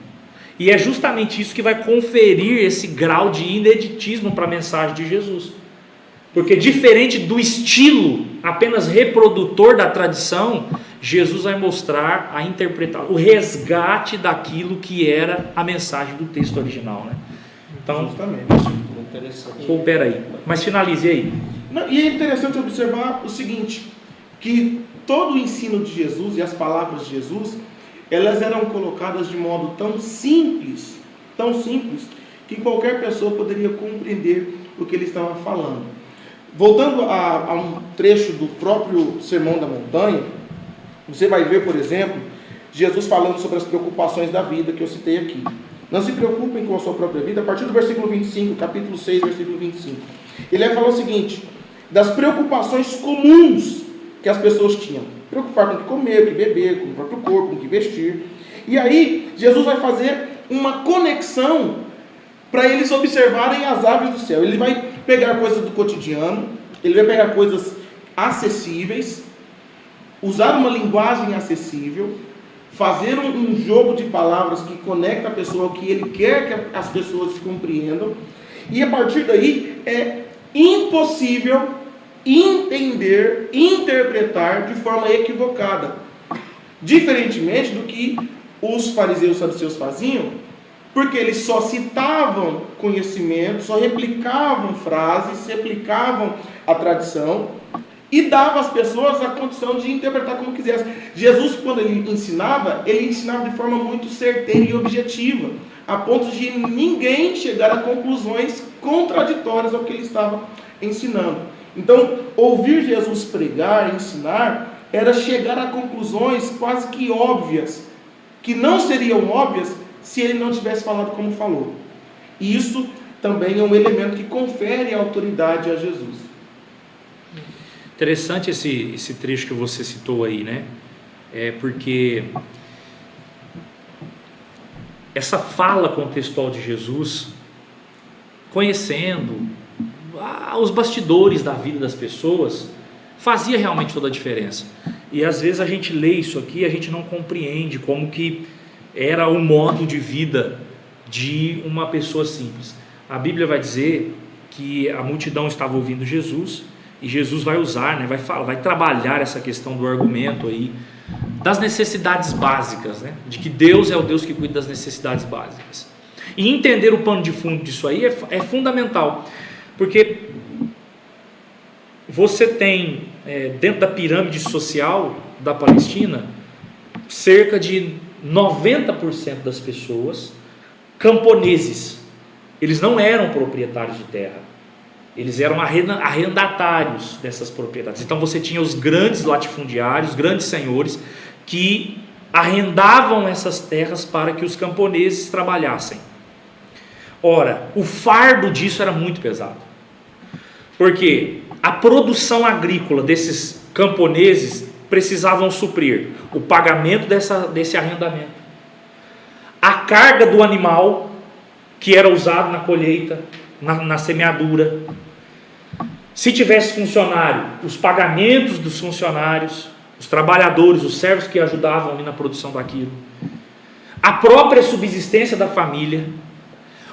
E é justamente isso que vai conferir esse grau de ineditismo para a mensagem de Jesus. Porque diferente do estilo apenas reprodutor da tradição, Jesus vai mostrar a interpretação, o resgate daquilo que era a mensagem do texto original, né? Então, justamente. Interessante. peraí, mas finalize aí. E é interessante observar o seguinte, que todo o ensino de Jesus e as palavras de Jesus, elas eram colocadas de modo tão simples, que qualquer pessoa poderia compreender o que ele estava falando. Voltando a um trecho do próprio Sermão da Montanha, você vai ver, por exemplo, Jesus falando sobre as preocupações da vida, que eu citei aqui. Não se preocupem com a sua própria vida, a partir do versículo 25, capítulo 6, versículo 25. Ele vai falar o seguinte: das preocupações comuns que as pessoas tinham. Preocupar com o que comer, o que beber, com o próprio corpo, com o que vestir. E aí, Jesus vai fazer uma conexão para eles observarem as aves do céu. Ele vai pegar coisas do cotidiano, ele vai pegar coisas acessíveis, usar uma linguagem acessível, fazer um jogo de palavras que conecta a pessoa ao que ele quer que as pessoas compreendam, e a partir daí é impossível entender, interpretar de forma equivocada, diferentemente do que os fariseus e saduceus faziam, porque eles só citavam conhecimento, só replicavam frases, replicavam a tradição e davam às pessoas a condição de interpretar como quisessem. Jesus, quando ele ensinava de forma muito certeira e objetiva, a ponto de ninguém chegar a conclusões contraditórias ao que ele estava ensinando. Então, ouvir Jesus pregar, ensinar, era chegar a conclusões quase que óbvias, que não seriam óbvias se ele não tivesse falado como falou. E isso também é um elemento que confere autoridade a Jesus. Interessante esse trecho que você citou aí, né? Porque essa fala contextual de Jesus, conhecendo os bastidores da vida das pessoas, fazia realmente toda a diferença. E às vezes a gente lê isso aqui e a gente não compreende como que era o modo de vida de uma pessoa simples. A Bíblia vai dizer que a multidão estava ouvindo Jesus, e Jesus vai usar, né, vai trabalhar essa questão do argumento aí, das necessidades básicas, né, de que Deus é o Deus que cuida das necessidades básicas. E entender o pano de fundo disso aí é fundamental, porque você tem, dentro da pirâmide social da Palestina, cerca de 90% das pessoas camponeses. Eles não eram proprietários de terra, eles eram arrendatários dessas propriedades. Então você tinha os grandes latifundiários, os grandes senhores, que arrendavam essas terras para que os camponeses trabalhassem. Ora, o fardo disso era muito pesado, porque a produção agrícola desses camponeses precisavam suprir o pagamento desse arrendamento, a carga do animal que era usado na colheita, na semeadura, se tivesse funcionário, os pagamentos dos funcionários, os trabalhadores, os servos que ajudavam ali na produção daquilo, a própria subsistência da família,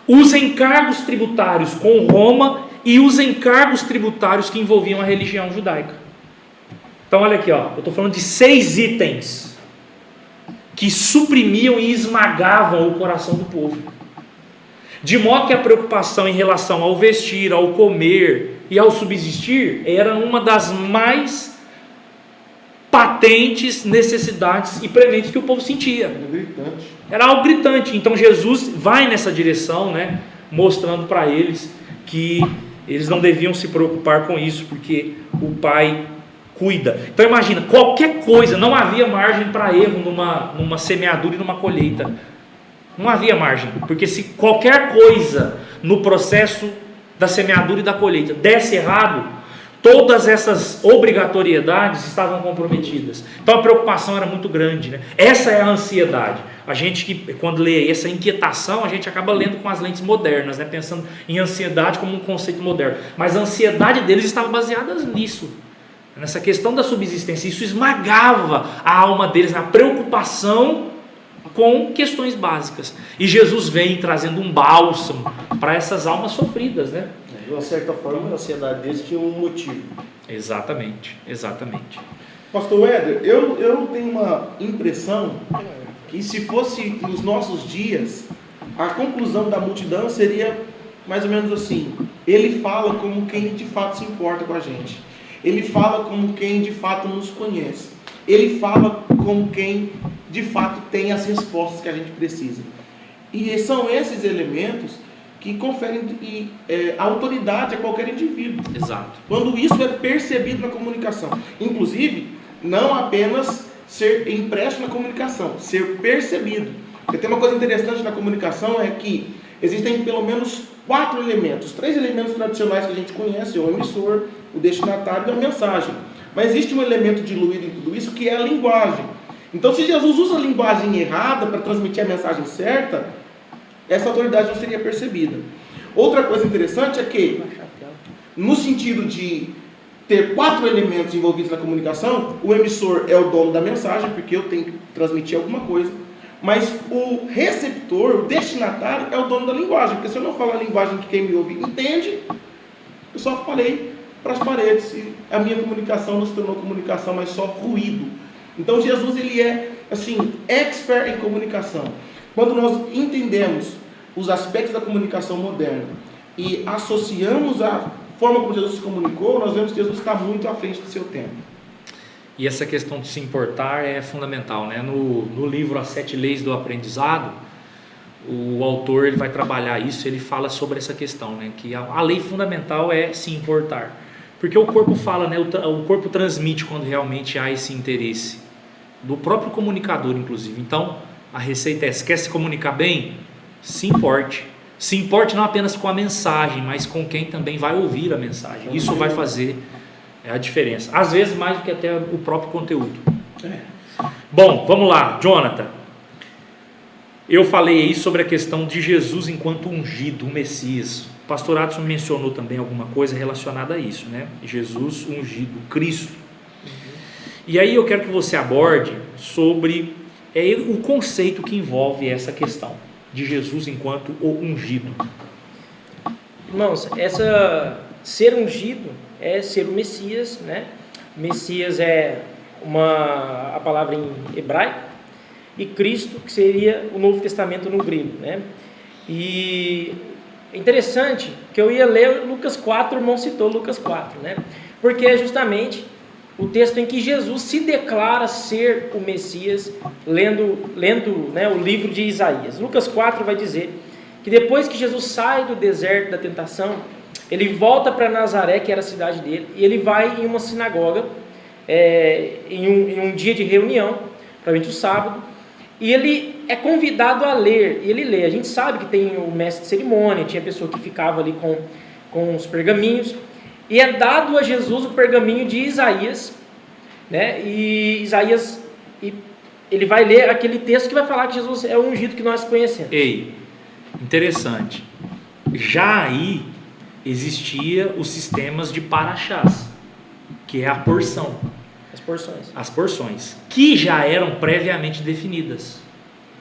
os encargos tributários com Roma e os encargos tributários que envolviam a religião judaica. Então olha aqui, ó, eu estou falando de 6 itens que suprimiam e esmagavam o coração do povo. De modo que a preocupação em relação ao vestir, ao comer e ao subsistir era uma das mais patentes necessidades e prementes que o povo sentia. Gritante. Era algo gritante. Então Jesus vai nessa direção, né, mostrando para eles que eles não deviam se preocupar com isso, porque o Pai cuida. Então imagina, qualquer coisa, não havia margem para erro numa semeadura e numa colheita. Não havia margem, porque se qualquer coisa no processo da semeadura e da colheita desse errado, todas essas obrigatoriedades estavam comprometidas. Então a preocupação era muito grande, né? Essa é a ansiedade. A gente que quando lê essa inquietação, a gente acaba lendo com as lentes modernas, né? Pensando em ansiedade como um conceito moderno. Mas a ansiedade deles estava baseada nisso, nessa questão da subsistência. Isso esmagava a alma deles, na preocupação com questões básicas. E Jesus vem trazendo um bálsamo para essas almas sofridas, né? De uma certa forma, a ansiedade deles tinha um motivo. Exatamente, exatamente. Pastor Éder, eu tenho uma impressão que se fosse nos nossos dias, a conclusão da multidão seria mais ou menos assim: ele fala como quem de fato se importa com a gente, ele fala como quem de fato nos conhece, ele fala como quem de fato tem as respostas que a gente precisa. E são esses elementos que conferem autoridade a qualquer indivíduo. Exato. Quando isso é percebido na comunicação. Inclusive, não apenas ser impresso na comunicação, ser percebido. Porque tem uma coisa interessante na comunicação, é que existem pelo menos 4 elementos. 3 elementos tradicionais que a gente conhece: o emissor, o destinatário e a mensagem. Mas existe um elemento diluído em tudo isso, que é a linguagem. Então, se Jesus usa a linguagem errada para transmitir a mensagem certa, essa autoridade não seria percebida. Outra coisa interessante é que, no sentido de ter 4 elementos envolvidos na comunicação, o emissor é o dono da mensagem, porque eu tenho que transmitir alguma coisa, mas o receptor, o destinatário, é o dono da linguagem, porque se eu não falar a linguagem que quem me ouve entende, eu só falei para as paredes, e a minha comunicação não se tornou comunicação, mas só ruído. Então Jesus, ele é, assim, expert em comunicação. Quando nós entendemos os aspectos da comunicação moderna e associamos a forma como Jesus se comunicou, nós vemos que Jesus está muito à frente do seu tempo. E essa questão de se importar é fundamental, né? No livro As 7 Leis do Aprendizado, o autor ele vai trabalhar isso, ele fala sobre essa questão, né? Que a lei fundamental é se importar. Porque o corpo fala, né? O corpo transmite quando realmente há esse interesse, do próprio comunicador, inclusive. Então, a receita é: se quer se comunicar bem, se importe. Se importe não apenas com a mensagem, mas com quem também vai ouvir a mensagem. Isso vai fazer a diferença. Às vezes mais do que até o próprio conteúdo. Bom, vamos lá, Jonathan. Eu falei aí sobre a questão de Jesus enquanto ungido, o Messias. O pastor Adson mencionou também alguma coisa relacionada a isso, né? Jesus ungido, Cristo. E aí eu quero que você aborde sobre o conceito que envolve essa questão de Jesus enquanto o ungido. Irmãos, ser ungido é ser o Messias, né? Messias é a palavra em hebraico, e Cristo, que seria o Novo Testamento no grego, né? E é interessante que eu ia ler Lucas 4, o irmão citou Lucas 4, né? Porque é justamente o texto em que Jesus se declara ser o Messias, lendo né, o livro de Isaías. Lucas 4 vai dizer que depois que Jesus sai do deserto da tentação, ele volta para Nazaré, que era a cidade dele, e ele vai em uma sinagoga, em um dia de reunião, provavelmente o sábado, e ele é convidado a ler, e ele lê. A gente sabe que tem o mestre de cerimônia, tinha pessoa que ficava ali com os pergaminhos, e é dado a Jesus o pergaminho de Isaías, né? E Isaías, ele vai ler aquele texto que vai falar que Jesus é o ungido que nós conhecemos. Ei, interessante. Já aí existia os sistemas de paraxás, que é a porção. As porções. As porções, que já eram previamente definidas.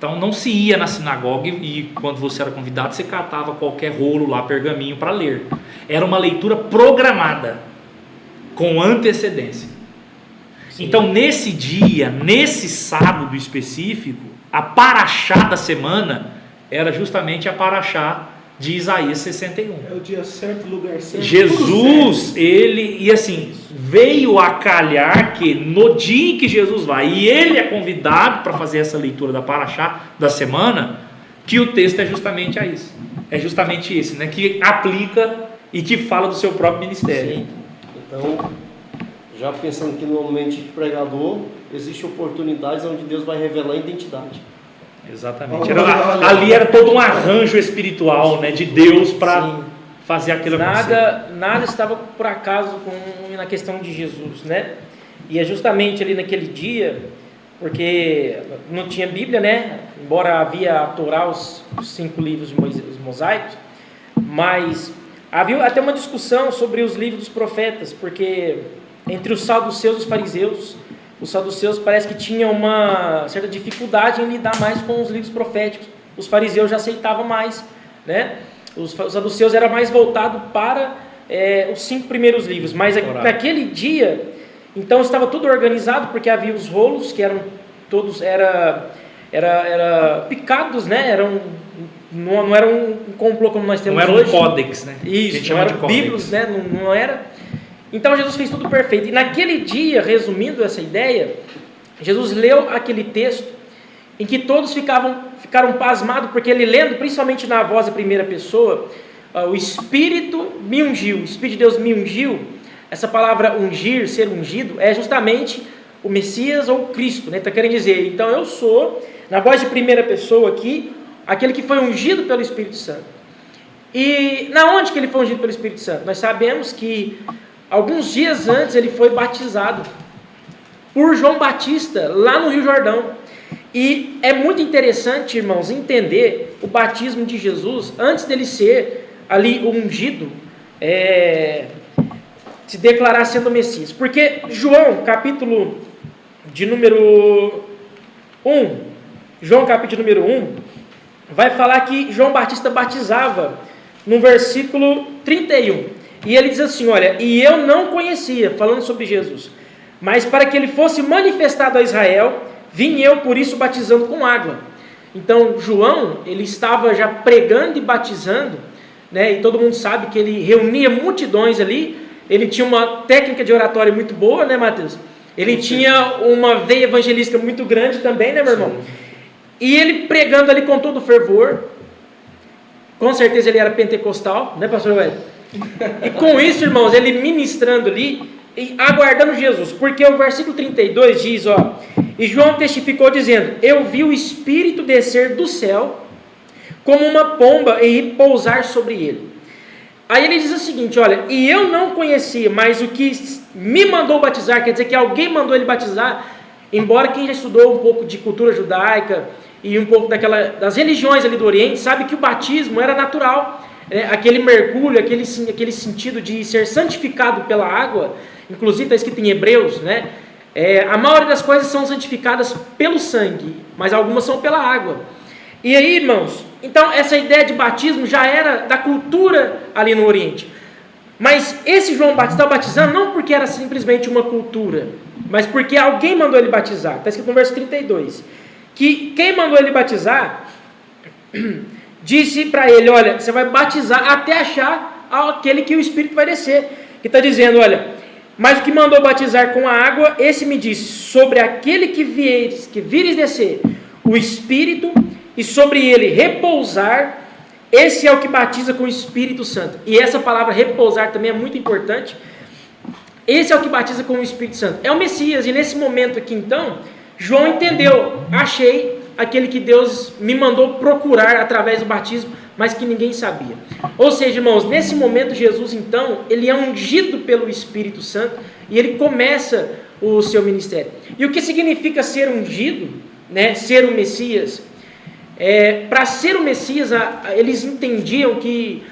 Então não se ia na sinagoga e quando você era convidado, você catava qualquer rolo lá, pergaminho para ler. Era uma leitura programada, com antecedência. Sim. Então nesse dia, nesse sábado específico, a paraxá da semana era justamente a paraxá de Isaías 61. É o dia certo, lugar certo. Jesus, ele, e assim, veio a calhar que no dia em que Jesus vai, e ele é convidado para fazer essa leitura da paraxá da semana, que o texto é justamente a isso. É justamente esse, né, que aplica e que fala do seu próprio ministério. Sim. Então, já pensando que no momento de pregador, existem oportunidades onde Deus vai revelar a identidade. Exatamente. Ali era todo um arranjo espiritual, né, de Deus para fazer aquilo acontecer. Nada estava por acaso na questão de Jesus, né? E é justamente ali naquele dia, porque não tinha Bíblia, né? Embora havia a Torá, os 5 livros mosaicos, mas havia até uma discussão sobre os livros dos profetas, porque entre os saduceus e os fariseus, os saduceus parece que tinham uma certa dificuldade em lidar mais com os livros proféticos. Os fariseus já aceitavam mais, né? Os saduceus era mais voltado para os 5 primeiros livros. Mas naquele dia, então estava tudo organizado, porque havia os rolos que eram todos era picados, né? Não era um complô como nós temos hoje. Não era um códex, né? Isso, não eram bíblios, né? Não era. Então Jesus fez tudo perfeito. E naquele dia, resumindo essa ideia, Jesus leu aquele texto em que todos ficaram pasmados, porque ele lendo, principalmente na voz da primeira pessoa, o Espírito me ungiu, o Espírito de Deus me ungiu. Essa palavra ungir, ser ungido, é justamente o Messias ou o Cristo, né? Está querendo dizer, então eu sou, na voz de primeira pessoa aqui, aquele que foi ungido pelo Espírito Santo. E na onde que ele foi ungido pelo Espírito Santo? Nós sabemos que alguns dias antes ele foi batizado por João Batista, lá no Rio Jordão. E é muito interessante, irmãos, entender o batismo de Jesus, antes dele ser ali ungido, se declarar sendo Messias. Porque João, capítulo de número 1, João capítulo número 1, vai falar que João Batista batizava no versículo 31. E ele diz assim, olha, e eu não conhecia, falando sobre Jesus, mas para que ele fosse manifestado a Israel, vim eu por isso batizando com água. Então João, ele estava já pregando e batizando, né? E todo mundo sabe que ele reunia multidões ali, ele tinha uma técnica de oratória muito boa, né, Mateus? Ele tinha uma veia evangelística muito grande também, né, meu irmão? Sim. E ele pregando ali com todo fervor, com certeza ele era pentecostal, né, pastor Wellington? E com isso, irmãos, ele ministrando ali e aguardando Jesus, porque o versículo 32 diz, ó, e João testificou dizendo, eu vi o Espírito descer do céu como uma pomba e pousar sobre ele. Aí ele diz o seguinte, olha, e eu não conhecia, mas o que me mandou batizar, quer dizer que alguém mandou ele batizar, embora quem já estudou um pouco de cultura judaica e um pouco das religiões ali do Oriente, sabe que o batismo era natural. Aquele mergulho, aquele sentido de ser santificado pela água, inclusive está escrito em Hebreus, né? A maioria das coisas são santificadas pelo sangue, mas algumas são pela água. E aí, irmãos, então essa ideia de batismo já era da cultura ali no Oriente. Mas esse João Batista estava batizando não porque era simplesmente uma cultura, mas porque alguém mandou ele batizar. Está escrito no verso 32, que quem mandou ele batizar disse para ele, olha, você vai batizar até achar aquele que o Espírito vai descer. Que está dizendo, olha, mas o que mandou batizar com a água, esse me disse, sobre aquele que vires descer o Espírito, e sobre ele repousar, esse é o que batiza com o Espírito Santo. E essa palavra repousar também é muito importante. Esse é o que batiza com o Espírito Santo. É o Messias, e nesse momento aqui então, João entendeu, achei aquele que Deus me mandou procurar através do batismo, mas que ninguém sabia. Ou seja, irmãos, nesse momento Jesus então, ele é ungido pelo Espírito Santo e ele começa o seu ministério. E o que significa ser ungido, né, ser o Messias? Para ser o Messias, eles entendiam que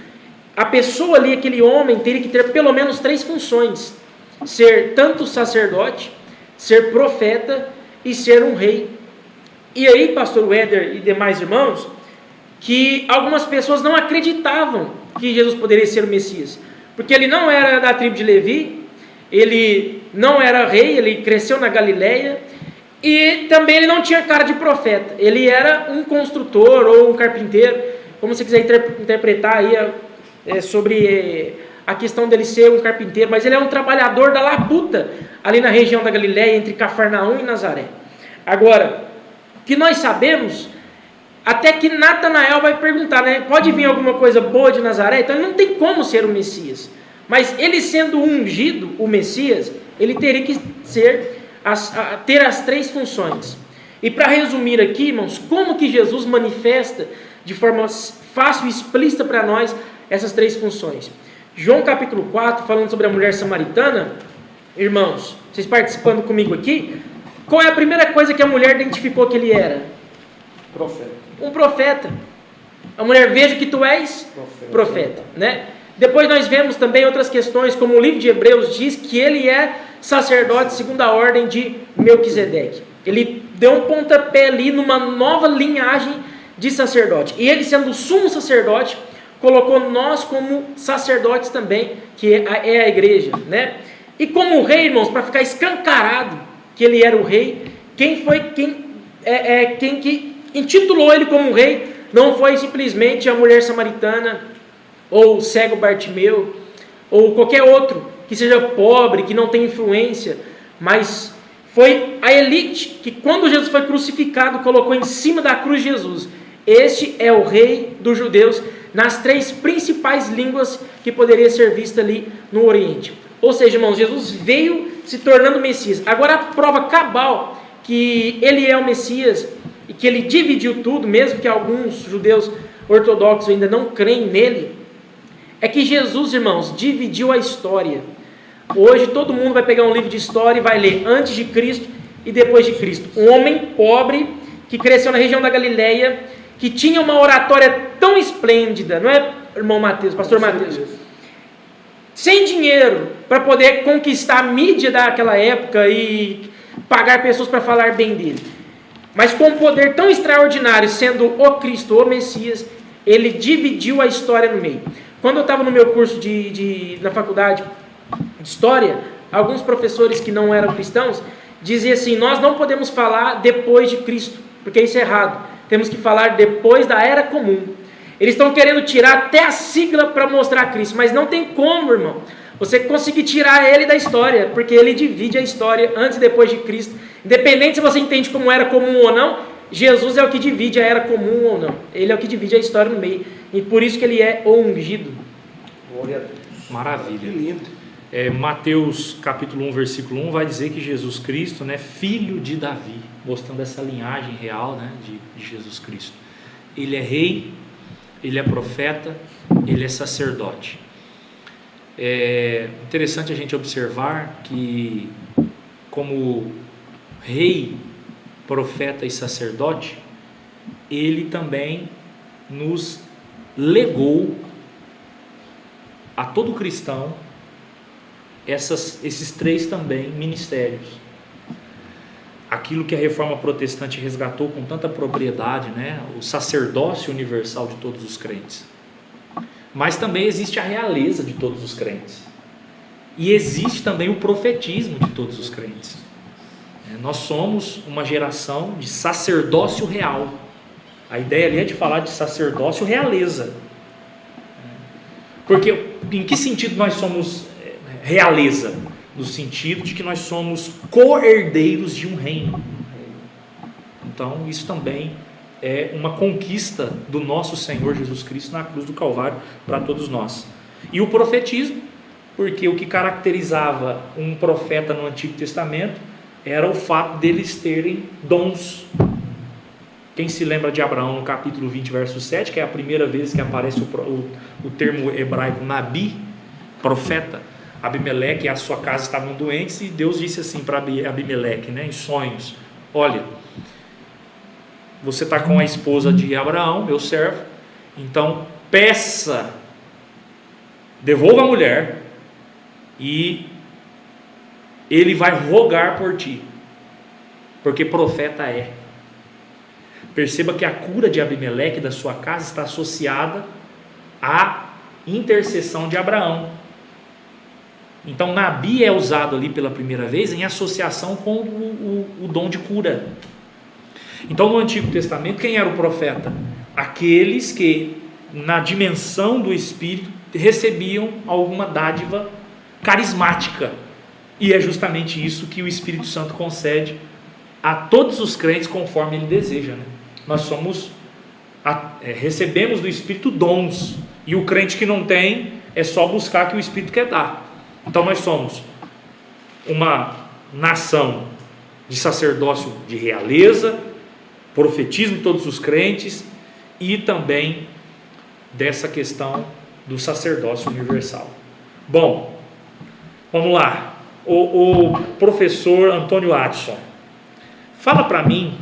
a pessoa ali, aquele homem, teria que ter pelo menos 3 funções: ser tanto sacerdote, ser profeta e ser um rei. E aí, pastor Éder e demais irmãos, que algumas pessoas não acreditavam que Jesus poderia ser o Messias, porque ele não era da tribo de Levi, ele não era rei, ele cresceu na Galileia, e também ele não tinha cara de profeta, ele era um construtor ou um carpinteiro, como você quiser interpretar aí sobre a questão dele ser um carpinteiro, mas ele é um trabalhador da labuta, ali na região da Galileia, entre Cafarnaum e Nazaré. Agora, o que nós sabemos, até que Natanael vai perguntar, né? Pode vir alguma coisa boa de Nazaré? Então ele não tem como ser o Messias. Mas ele sendo ungido, o Messias, ele teria que ter as três funções. E para resumir aqui, irmãos, como que Jesus manifesta de forma fácil e explícita para nós essas três funções? João capítulo 4, falando sobre a mulher samaritana, irmãos, vocês participando comigo aqui, qual é a primeira coisa que a mulher identificou que ele era? Profeta. Um profeta. A mulher, veja que tu és profeta, né? Depois nós vemos também outras questões, como o livro de Hebreus diz que ele é sacerdote segundo a ordem de Melquisedeque. Ele deu um pontapé ali numa nova linhagem de sacerdote. E ele, sendo o sumo sacerdote, colocou nós como sacerdotes também, que é a igreja, né? E como rei, irmãos, para ficar escancarado que ele era o rei, quem que intitulou ele como rei não foi simplesmente a mulher samaritana, ou o cego Bartimeu, ou qualquer outro que seja pobre, que não tenha influência, mas foi a elite que, quando Jesus foi crucificado, colocou em cima da cruz Jesus. Este é o rei dos judeus, nas três principais línguas que poderia ser vista ali no Oriente. Ou seja, irmãos, Jesus veio se tornando Messias. Agora a prova cabal que ele é o Messias e que ele dividiu tudo, mesmo que alguns judeus ortodoxos ainda não creem nele, é que Jesus, irmãos, dividiu a história. Hoje todo mundo vai pegar um livro de história e vai ler antes de Cristo e depois de Cristo. Um homem pobre que cresceu na região da Galileia, que tinha uma oratória tão esplêndida, não é, irmão Mateus, pastor Mateus? Sem dinheiro para poder conquistar a mídia daquela época e pagar pessoas para falar bem dele. Mas com um poder tão extraordinário, sendo o Cristo, o Messias, ele dividiu a história no meio. Quando eu estava no meu curso na faculdade de História, alguns professores que não eram cristãos diziam assim: nós não podemos falar depois de Cristo, porque isso é errado. Temos que falar depois da Era Comum. Eles estão querendo tirar até a sigla para mostrar Cristo, mas não tem como, irmão, você conseguir tirar ele da história, porque ele divide a história antes e depois de Cristo. Independente se você entende como era comum ou não, Jesus é o que divide a Era Comum ou não. Ele é o que divide a história no meio. E por isso que ele é o ungido. Glória a Deus. Maravilha. Que lindo. Mateus capítulo 1, versículo 1 vai dizer que Jesus Cristo, né, filho de Davi, mostrando essa linhagem real, né, de Jesus Cristo. Ele é rei, ele é profeta, ele é sacerdote. É interessante a gente observar que, como rei, profeta e sacerdote, ele também nos legou a todo cristão esses três também ministérios. Aquilo que a Reforma Protestante resgatou com tanta propriedade, né? O sacerdócio universal de todos os crentes. Mas também existe a realeza de todos os crentes. E existe também o profetismo de todos os crentes. Nós somos uma geração de sacerdócio real. A ideia ali é de falar de sacerdócio realeza. Porque em que sentido nós somos realeza? No sentido de que nós somos co-herdeiros de um reino. Então isso também é uma conquista do nosso Senhor Jesus Cristo na cruz do Calvário para todos nós. E o profetismo, porque o que caracterizava um profeta no Antigo Testamento era o fato deles terem dons. Quem se lembra de Abraão no capítulo 20, verso 7, que é a primeira vez que aparece o termo hebraico Nabi, profeta. Abimeleque e a sua casa estavam doentes, e Deus disse assim para Abimeleque, né, em sonhos: olha, você está com a esposa de Abraão, meu servo, então peça, devolva a mulher, e ele vai rogar por ti, porque profeta é. Perceba que a cura de Abimeleque da sua casa está associada à intercessão de Abraão. Então Nabi é usado ali pela primeira vez em associação com o dom de cura. Então no Antigo Testamento, quem era o profeta? Aqueles que na dimensão do Espírito recebiam alguma dádiva carismática. E é justamente isso que o Espírito Santo concede a todos os crentes conforme ele deseja, né? Nós recebemos do Espírito dons, e o crente que não tem é só buscar que o Espírito quer dar. Então nós somos uma nação de sacerdócio de realeza, profetismo de todos os crentes, e também dessa questão do sacerdócio universal. Bom, vamos lá. O professor Antônio Adson, fala para mim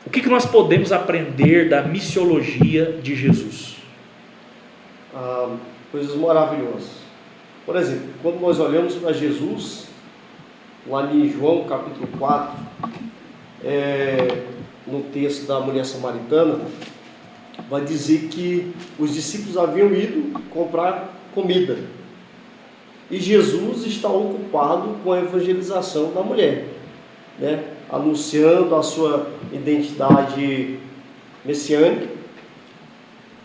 o que nós podemos aprender da missiologia de Jesus. Coisas maravilhosas. Por exemplo, quando nós olhamos para Jesus, lá em João capítulo 4, no texto da mulher samaritana, vai dizer que os discípulos haviam ido comprar comida, e Jesus está ocupado com a evangelização da mulher, né? Anunciando a sua identidade messiânica,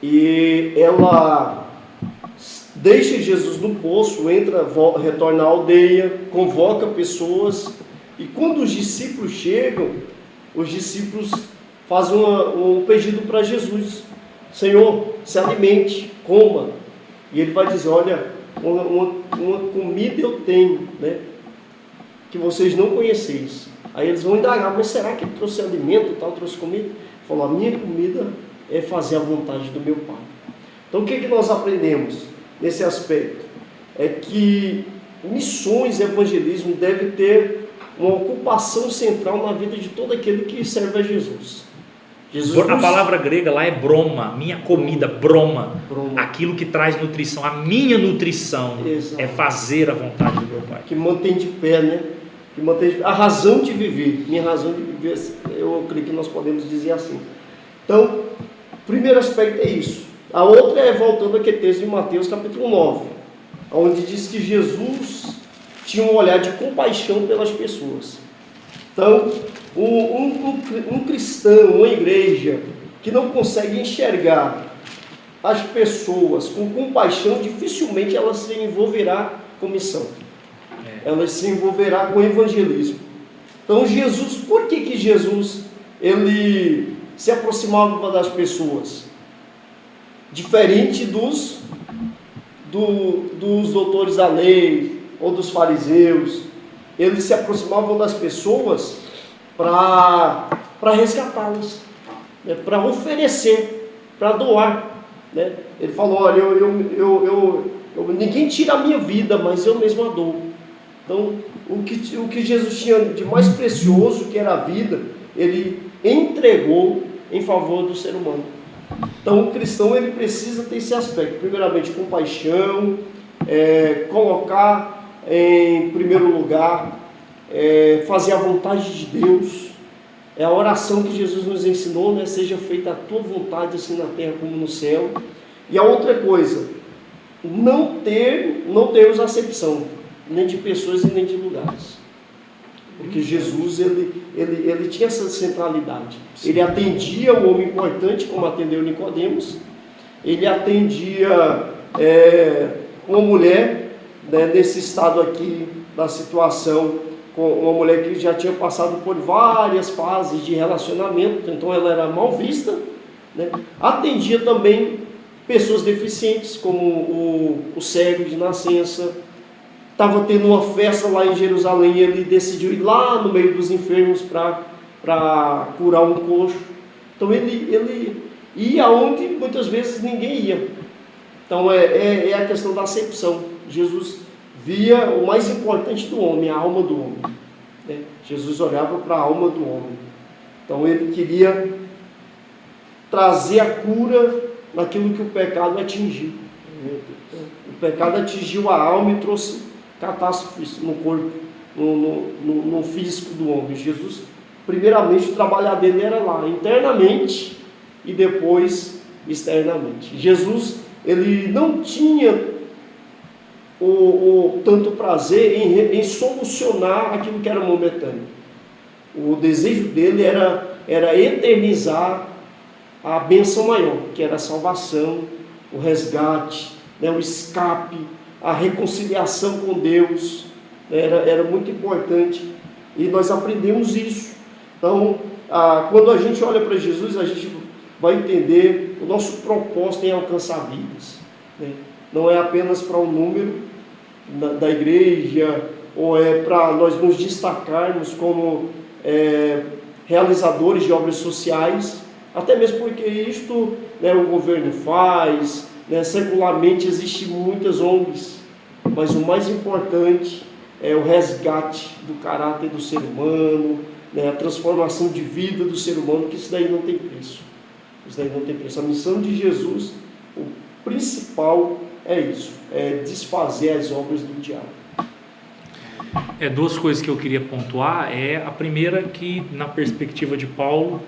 e ela deixa Jesus no poço, retorna à aldeia, convoca pessoas, e quando os discípulos chegam, os discípulos fazem um pedido para Jesus: Senhor, se alimente, coma. E ele vai dizer: olha, uma comida eu tenho, né, que vocês não conheceis. Aí eles vão indagar: mas será que ele trouxe alimento, tal, trouxe comida? Ele falou: a minha comida é fazer a vontade do meu Pai. Então o que nós aprendemos nesse aspecto? É que missões e evangelismo devem ter uma ocupação central na vida de todo aquele que serve a Jesus. A palavra grega lá é broma, minha comida, broma. Aquilo que traz nutrição. A minha nutrição é fazer a vontade do meu Pai. Que mantém de pé, né? Que mantém a razão de viver. Minha razão de viver, eu creio que nós podemos dizer assim. Então, o primeiro aspecto é isso. A outra é voltando àquele texto de Mateus capítulo 9, onde diz que Jesus tinha um olhar de compaixão pelas pessoas. Então, um cristão, uma igreja que não consegue enxergar as pessoas com compaixão, dificilmente ela se envolverá com missão. Ela se envolverá com evangelismo. Então Jesus, por que Jesus ele se aproximava das pessoas? Diferente dos doutores da lei ou dos fariseus, eles se aproximavam das pessoas para resgatá-las, né, para oferecer, para doar, né? Ele falou: olha, ninguém tira a minha vida, mas eu mesmo a dou. Então, o que Jesus tinha de mais precioso, que era a vida, ele entregou em favor do ser humano. Então, o cristão ele precisa ter esse aspecto, primeiramente compaixão, colocar em primeiro lugar, fazer a vontade de Deus. É a oração que Jesus nos ensinou, né? Seja feita a tua vontade, assim na terra como no céu. E a outra coisa, não termos acepção, nem de pessoas e nem de lugares. Porque Jesus, ele tinha essa centralidade. Ele atendia o homem importante, como atendeu Nicodemos. Ele atendia uma mulher, né, nesse estado aqui da situação, com uma mulher que já tinha passado por várias fases de relacionamento, então ela era mal vista, né? Atendia também pessoas deficientes, como o cego de nascença. Estava tendo uma festa lá em Jerusalém e ele decidiu ir lá no meio dos enfermos para curar um coxo. Então ele ia onde muitas vezes ninguém ia. Então é a questão da acepção. Jesus via o mais importante do homem, a alma do homem, né? Jesus olhava para a alma do homem. Então ele queria trazer a cura naquilo que o pecado atingiu. O pecado atingiu a alma e trouxe catástrofes no corpo, no físico do homem. Jesus primeiramente o trabalho dele era lá, internamente e depois externamente. Jesus, ele não tinha o tanto prazer em solucionar aquilo que era momentâneo. O desejo dele era eternizar a bênção maior, que era a salvação, o resgate, o escape, a reconciliação com Deus. Era muito importante e nós aprendemos isso. Então, quando a gente olha para Jesus, a gente vai entender o nosso propósito em alcançar vidas. Não é apenas para o número da igreja, ou é para nós nos destacarmos como realizadores de obras sociais, até mesmo porque isto o governo faz, secularmente existem muitas ONGs, mas o mais importante é o resgate do caráter do ser humano, a transformação de vida do ser humano, que isso daí não tem preço. Isso daí não tem preço. A missão de Jesus, o principal é isso, é desfazer as obras do diabo. Duas coisas que eu queria pontuar. A primeira, que na perspectiva de Paulo,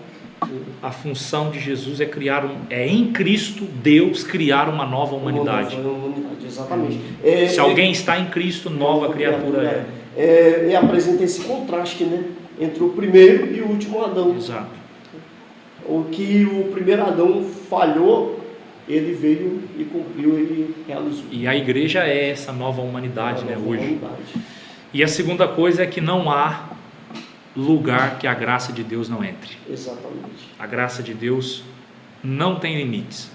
a função de Jesus é em Cristo Deus criar uma nova humanidade. Uma nova humanidade, exatamente. Se alguém está em Cristo, nova criatura apresenta esse contraste, entre o primeiro e o último Adão. Exato. O que o primeiro Adão falhou, ele veio e cumpriu e realizou. E a igreja é essa nova humanidade, hoje. Humanidade. E a segunda coisa é que não há lugar que a graça de Deus não entre. Exatamente. A graça de Deus não tem limites.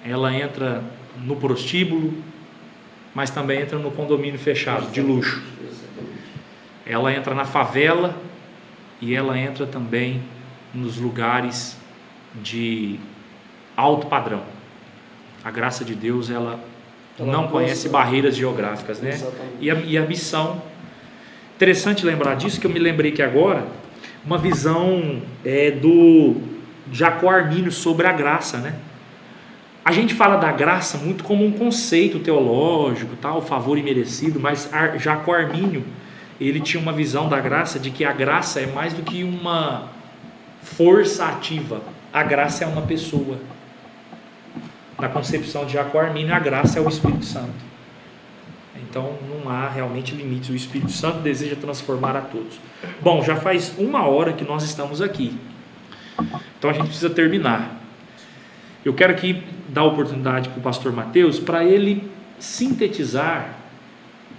Ela entra no prostíbulo, mas também entra no condomínio fechado, de luxo. Exatamente. Ela entra na favela e ela entra também nos lugares de alto padrão. A graça de Deus, ela não conhece barreiras geográficas, E a missão, interessante lembrar disso, que eu me lembrei que agora, uma visão do Jacó Armínio sobre a graça, A gente fala da graça muito como um conceito teológico, o favor imerecido, mas Jacó Armínio, ele tinha uma visão da graça, de que a graça é mais do que uma força ativa, a graça é uma pessoa. Na concepção de Jacó Armínio, a graça é o Espírito Santo. Então não há realmente limites, o Espírito Santo deseja transformar a todos. Bom, já faz 1 hora que nós estamos aqui, então a gente precisa terminar. Eu quero aqui dar a oportunidade para o pastor Mateus, para ele sintetizar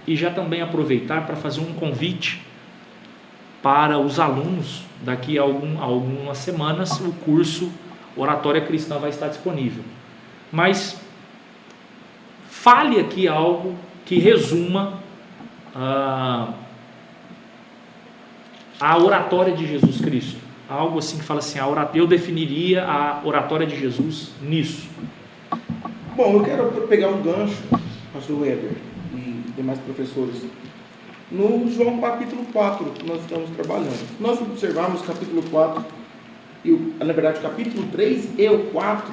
e já também aproveitar para fazer um convite para os alunos. Daqui a algumas semanas o curso Oratória Cristã vai estar disponível, mas fale aqui algo que resuma a oratória de Jesus Cristo, algo assim que fala assim, eu definiria a oratória de Jesus nisso. Bom, eu quero pegar um gancho, pastor Weber e demais professores, no João capítulo 4 que nós estamos trabalhando. Se nós observarmos capítulo 4 e na verdade o capítulo 3 e o 4,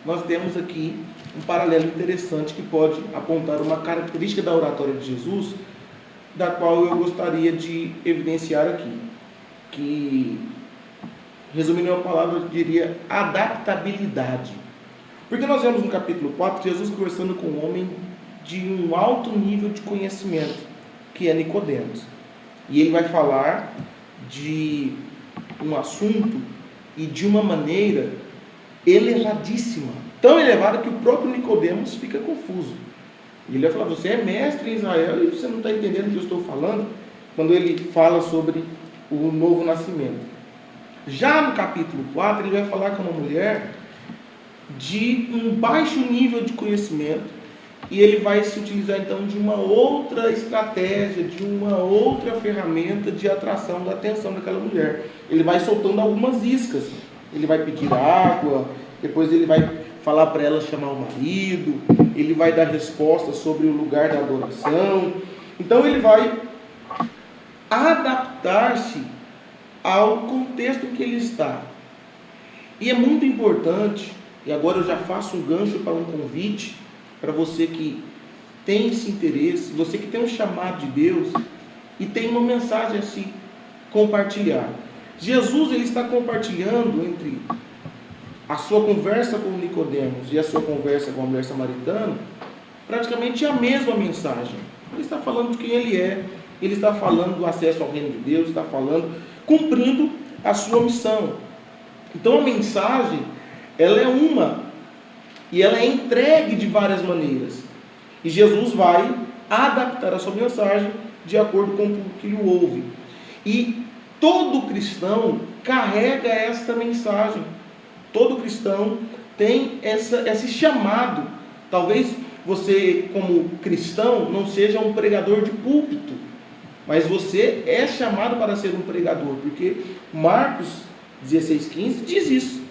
nós temos aqui um paralelo interessante que pode apontar uma característica da oratória de Jesus, da qual eu gostaria de evidenciar aqui, que, resumindo uma palavra, eu diria adaptabilidade. Porque nós vemos no capítulo 4 Jesus conversando com um homem de um alto nível de conhecimento, que é Nicodemos, e ele vai falar de um assunto e de uma maneira elevadíssima, tão elevada que o próprio Nicodemos fica confuso. Ele vai falar, você é mestre em Israel e você não está entendendo o que eu estou falando, quando ele fala sobre o novo nascimento. Já no capítulo 4 ele vai falar com uma mulher de um baixo nível de conhecimento, e ele vai se utilizar então de uma outra estratégia, de uma outra ferramenta de atração da atenção daquela mulher. Ele vai soltando algumas iscas, ele vai pedir água, depois ele vai falar para ela chamar o marido, ele vai dar resposta sobre o lugar da adoração. Então ele vai adaptar-se ao contexto em que ele está. E é muito importante, e agora eu já faço um gancho para um convite, para você que tem esse interesse, você que tem um chamado de Deus e tem uma mensagem a se compartilhar. Jesus ele está compartilhando entre a sua conversa com Nicodemos e a sua conversa com a mulher samaritana praticamente a mesma mensagem. Ele está falando de quem ele é, ele está falando do acesso ao reino de Deus, está falando, cumprindo a sua missão. Então a mensagem, ela é uma, e ela é entregue de várias maneiras. E Jesus vai adaptar a sua mensagem de acordo com o que lhe ouve. E todo cristão carrega esta mensagem. Todo cristão tem esse chamado. Talvez você, como cristão, não seja um pregador de púlpito, mas você é chamado para ser um pregador, porque Marcos 16,15 diz isso.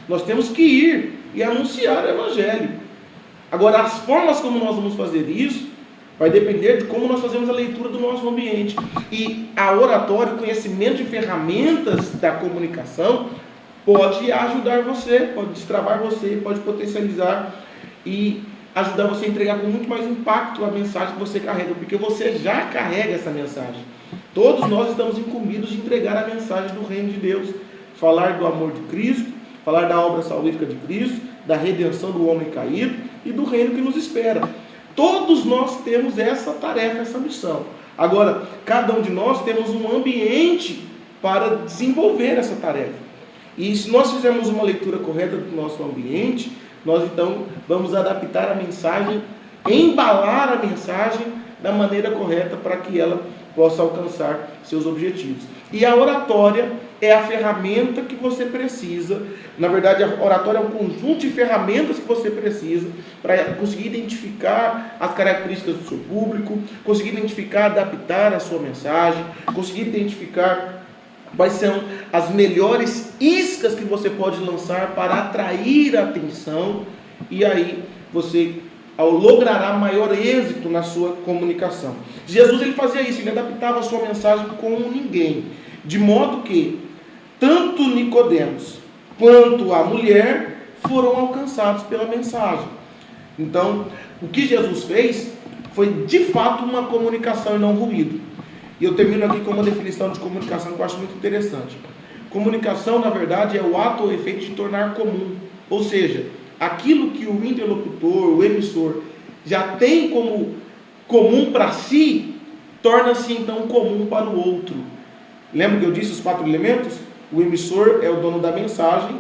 Nós temos que ir e anunciar o Evangelho. Agora, as formas como nós vamos fazer isso vai depender de como nós fazemos a leitura do nosso ambiente. E a oratória, o conhecimento de ferramentas da comunicação pode ajudar você, pode destravar você, pode potencializar e ajudar você a entregar com muito mais impacto a mensagem que você carrega, porque você já carrega essa mensagem. Todos nós estamos incumbidos de entregar a mensagem do reino de Deus, falar do amor de Cristo, falar da obra salvífica de Cristo, da redenção do homem caído e do reino que nos espera. Todos nós temos essa tarefa, essa missão. Agora, cada um de nós temos um ambiente para desenvolver essa tarefa. E se nós fizermos uma leitura correta do nosso ambiente, nós então vamos adaptar a mensagem, embalar a mensagem da maneira correta para que ela possa alcançar seus objetivos. E a oratória é a ferramenta que você precisa. Na verdade, a oratória é um conjunto de ferramentas que você precisa para conseguir identificar as características do seu público, conseguir identificar, adaptar a sua mensagem, conseguir identificar quais são as melhores iscas que você pode lançar para atrair a atenção, e aí você logrará maior êxito na sua comunicação. Jesus ele fazia isso, ele adaptava a sua mensagem como ninguém, de modo que tanto Nicodemos quanto a mulher foram alcançados pela mensagem. Então, o que Jesus fez foi de fato uma comunicação e não ruído. E eu termino aqui com uma definição de comunicação que eu acho muito interessante. Comunicação, na verdade, é o ato ou efeito de tornar comum. Ou seja, aquilo que o interlocutor, o emissor, já tem como comum para si, torna-se então comum para o outro. Lembra que eu disse os 4 elementos? O emissor é o dono da mensagem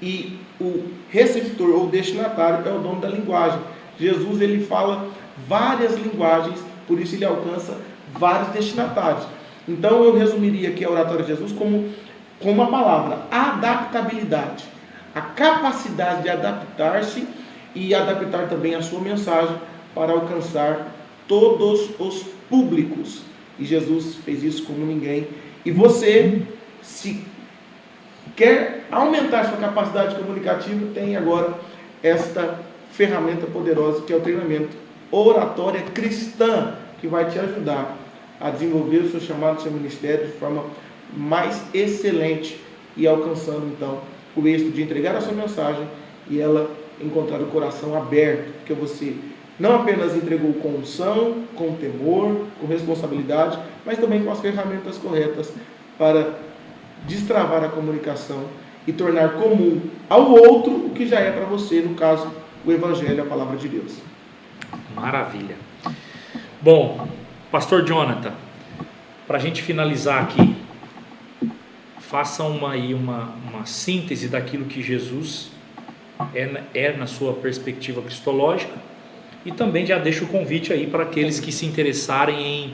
e o receptor ou destinatário é o dono da linguagem. Jesus ele fala várias linguagens, por isso ele alcança vários destinatários. Então eu resumiria aqui a oratória de Jesus como uma palavra: adaptabilidade. A capacidade de adaptar-se e adaptar também a sua mensagem para alcançar todos os públicos. E Jesus fez isso como ninguém. E você, se quer aumentar sua capacidade comunicativa, tem agora esta ferramenta poderosa que é o treinamento Oratória Cristã, que vai te ajudar a desenvolver o seu chamado, o seu ministério de forma mais excelente e alcançando então o êxito de entregar a sua mensagem e ela encontrar o coração aberto, porque você não apenas entregou com unção, com temor, com responsabilidade, mas também com as ferramentas corretas para destravar a comunicação e tornar comum ao outro o que já é para você, no caso, o Evangelho, a Palavra de Deus. Maravilha. Bom, Pastor Jonathan, para a gente finalizar aqui, faça uma síntese daquilo que Jesus é na sua perspectiva cristológica, e também já deixa o convite aí para aqueles que se interessarem em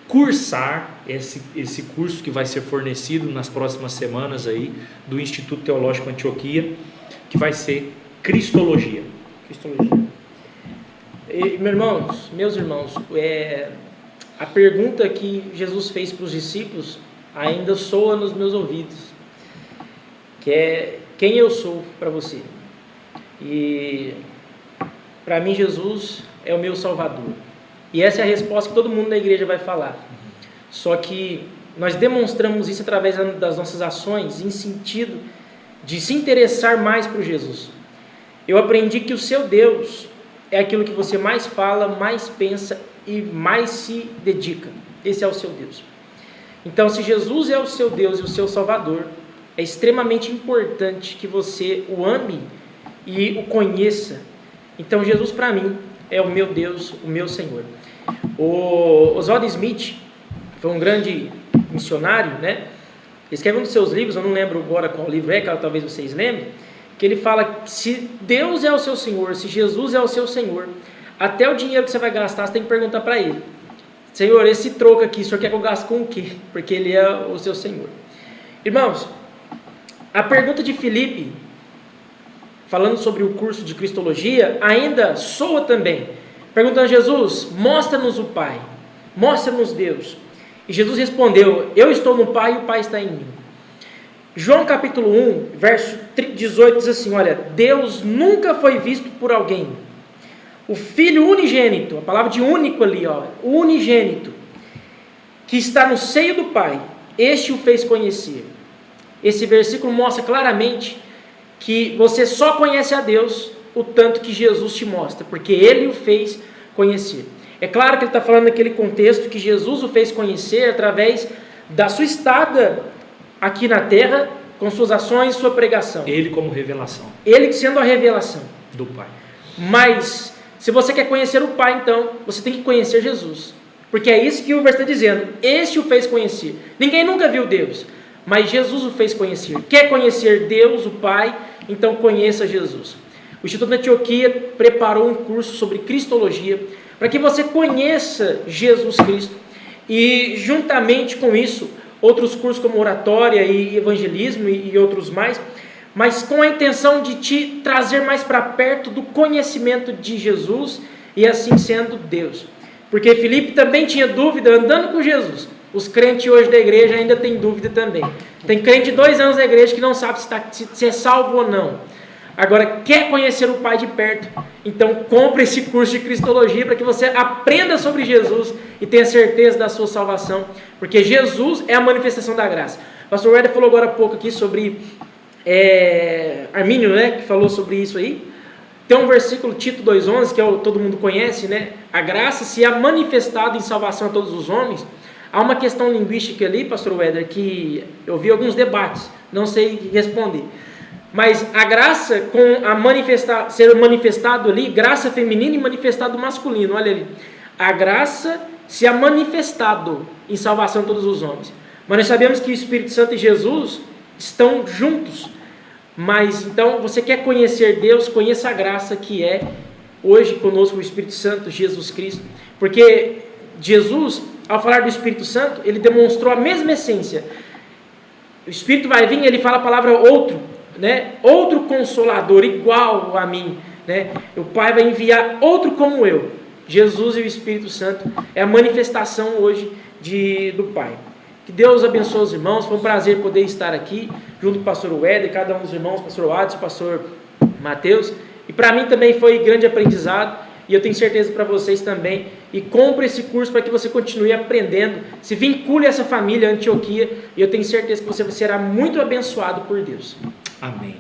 cursar esse curso que vai ser fornecido nas próximas semanas aí do Instituto Teológico Antioquia, que vai ser Cristologia. E, meus irmãos, a pergunta que Jesus fez para os discípulos ainda soa nos meus ouvidos, que é: quem eu sou para você? E para mim Jesus é o meu Salvador. E essa é a resposta que todo mundo na igreja vai falar. Só que nós demonstramos isso através das nossas ações, em sentido de se interessar mais por Jesus. Eu aprendi que o seu Deus é aquilo que você mais fala, mais pensa e mais se dedica. Esse é o seu Deus. Então, se Jesus é o seu Deus e o seu Salvador, é extremamente importante que você o ame e o conheça. Então, Jesus para mim é o meu Deus, o meu Senhor. O Oswald Smith foi um grande missionário, né? Ele escreve um dos seus livros, eu não lembro agora qual livro é, que talvez vocês lembrem, que ele fala que se Deus é o seu Senhor, se Jesus é o seu Senhor, até o dinheiro que você vai gastar, você tem que perguntar para Ele: Senhor, esse troco aqui, o Senhor quer que eu gaste com o quê? Porque Ele é o seu Senhor. Irmãos, a pergunta de Filipe, falando sobre o curso de Cristologia, ainda soa também, perguntando a Jesus: mostra-nos o Pai, mostra-nos Deus. E Jesus respondeu: eu estou no Pai e o Pai está em mim. João capítulo 1, verso 18 diz assim: olha, Deus nunca foi visto por alguém. O Filho unigênito, a palavra de único ali, ó, unigênito, que está no seio do Pai, este o fez conhecer. Esse versículo mostra claramente que você só conhece a Deus o tanto que Jesus te mostra, porque Ele o fez conhecer. É claro que ele está falando naquele contexto que Jesus o fez conhecer através da sua estada aqui na terra, com suas ações e sua pregação. Ele como revelação. Ele sendo a revelação do Pai. Mas, se você quer conhecer o Pai, então, você tem que conhecer Jesus. Porque é isso que o verso está dizendo. Este o fez conhecer. Ninguém nunca viu Deus, mas Jesus o fez conhecer. Quer conhecer Deus, o Pai? Então conheça Jesus. O Instituto de Antioquia preparou um curso sobre Cristologia, para que você conheça Jesus Cristo. E, juntamente com isso, outros cursos como oratória e evangelismo e outros mais, mas com a intenção de te trazer mais para perto do conhecimento de Jesus e assim sendo Deus. Porque Filipe também tinha dúvida andando com Jesus. Os crentes hoje da igreja ainda têm dúvida também. Tem crente de 2 anos da igreja que não sabe se é salvo ou não. Agora, quer conhecer o Pai de perto? Então compre esse curso de Cristologia para que você aprenda sobre Jesus e tenha certeza da sua salvação. Porque Jesus é a manifestação da graça. O pastor Werder falou agora há pouco aqui sobre Armínio, né, que falou sobre isso aí. Tem um versículo, Tito 2,11, que todo mundo conhece, né? A graça se há manifestado em salvação a todos os homens. Há uma questão linguística ali, pastor Werder, que eu vi alguns debates, não sei responder. Mas a graça com a ser manifestado ali, graça feminina e manifestado masculino, olha ali. A graça se há manifestado em salvação a todos os homens. Mas nós sabemos que o Espírito Santo e Jesus estão juntos. Mas então você quer conhecer Deus, conheça a graça que é hoje conosco o Espírito Santo, Jesus Cristo. Porque Jesus, ao falar do Espírito Santo, ele demonstrou a mesma essência. O Espírito vai vir, ele fala a palavra outro, né? Outro consolador igual a mim, né? O Pai vai enviar outro como eu. Jesus e o Espírito Santo é a manifestação hoje do Pai. Que Deus abençoe os irmãos. Foi um prazer poder estar aqui junto com o pastor Weder, cada um dos irmãos, pastor Adson, pastor Mateus. E para mim também foi grande aprendizado. E eu tenho certeza para vocês também. E compre esse curso para que você continue aprendendo. Se vincule a essa família Antioquia. E eu tenho certeza que você será muito abençoado por Deus. Amém.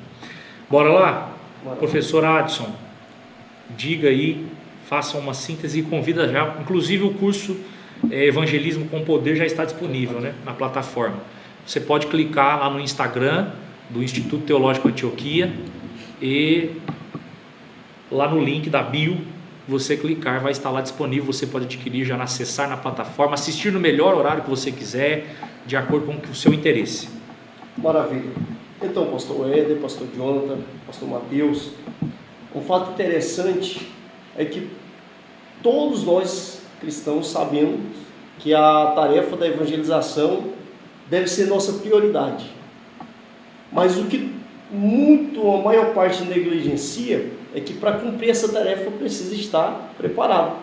Bora lá? Professor Adson, diga aí, faça uma síntese e convida já. Inclusive o curso Evangelismo com Poder já está disponível, né, na plataforma. Você pode clicar lá no Instagram do Instituto Teológico Antioquia e lá no link da bio, você clicar, vai estar lá disponível. Você pode adquirir, já acessar na plataforma, assistir no melhor horário que você quiser, de acordo com o seu interesse. Maravilha. Então, pastor Éder, pastor Jonathan, pastor Mateus, um fato interessante é que todos nós cristãos sabemos que a tarefa da evangelização deve ser nossa prioridade. Mas o que a maior parte negligencia é que para cumprir essa tarefa precisa estar preparado.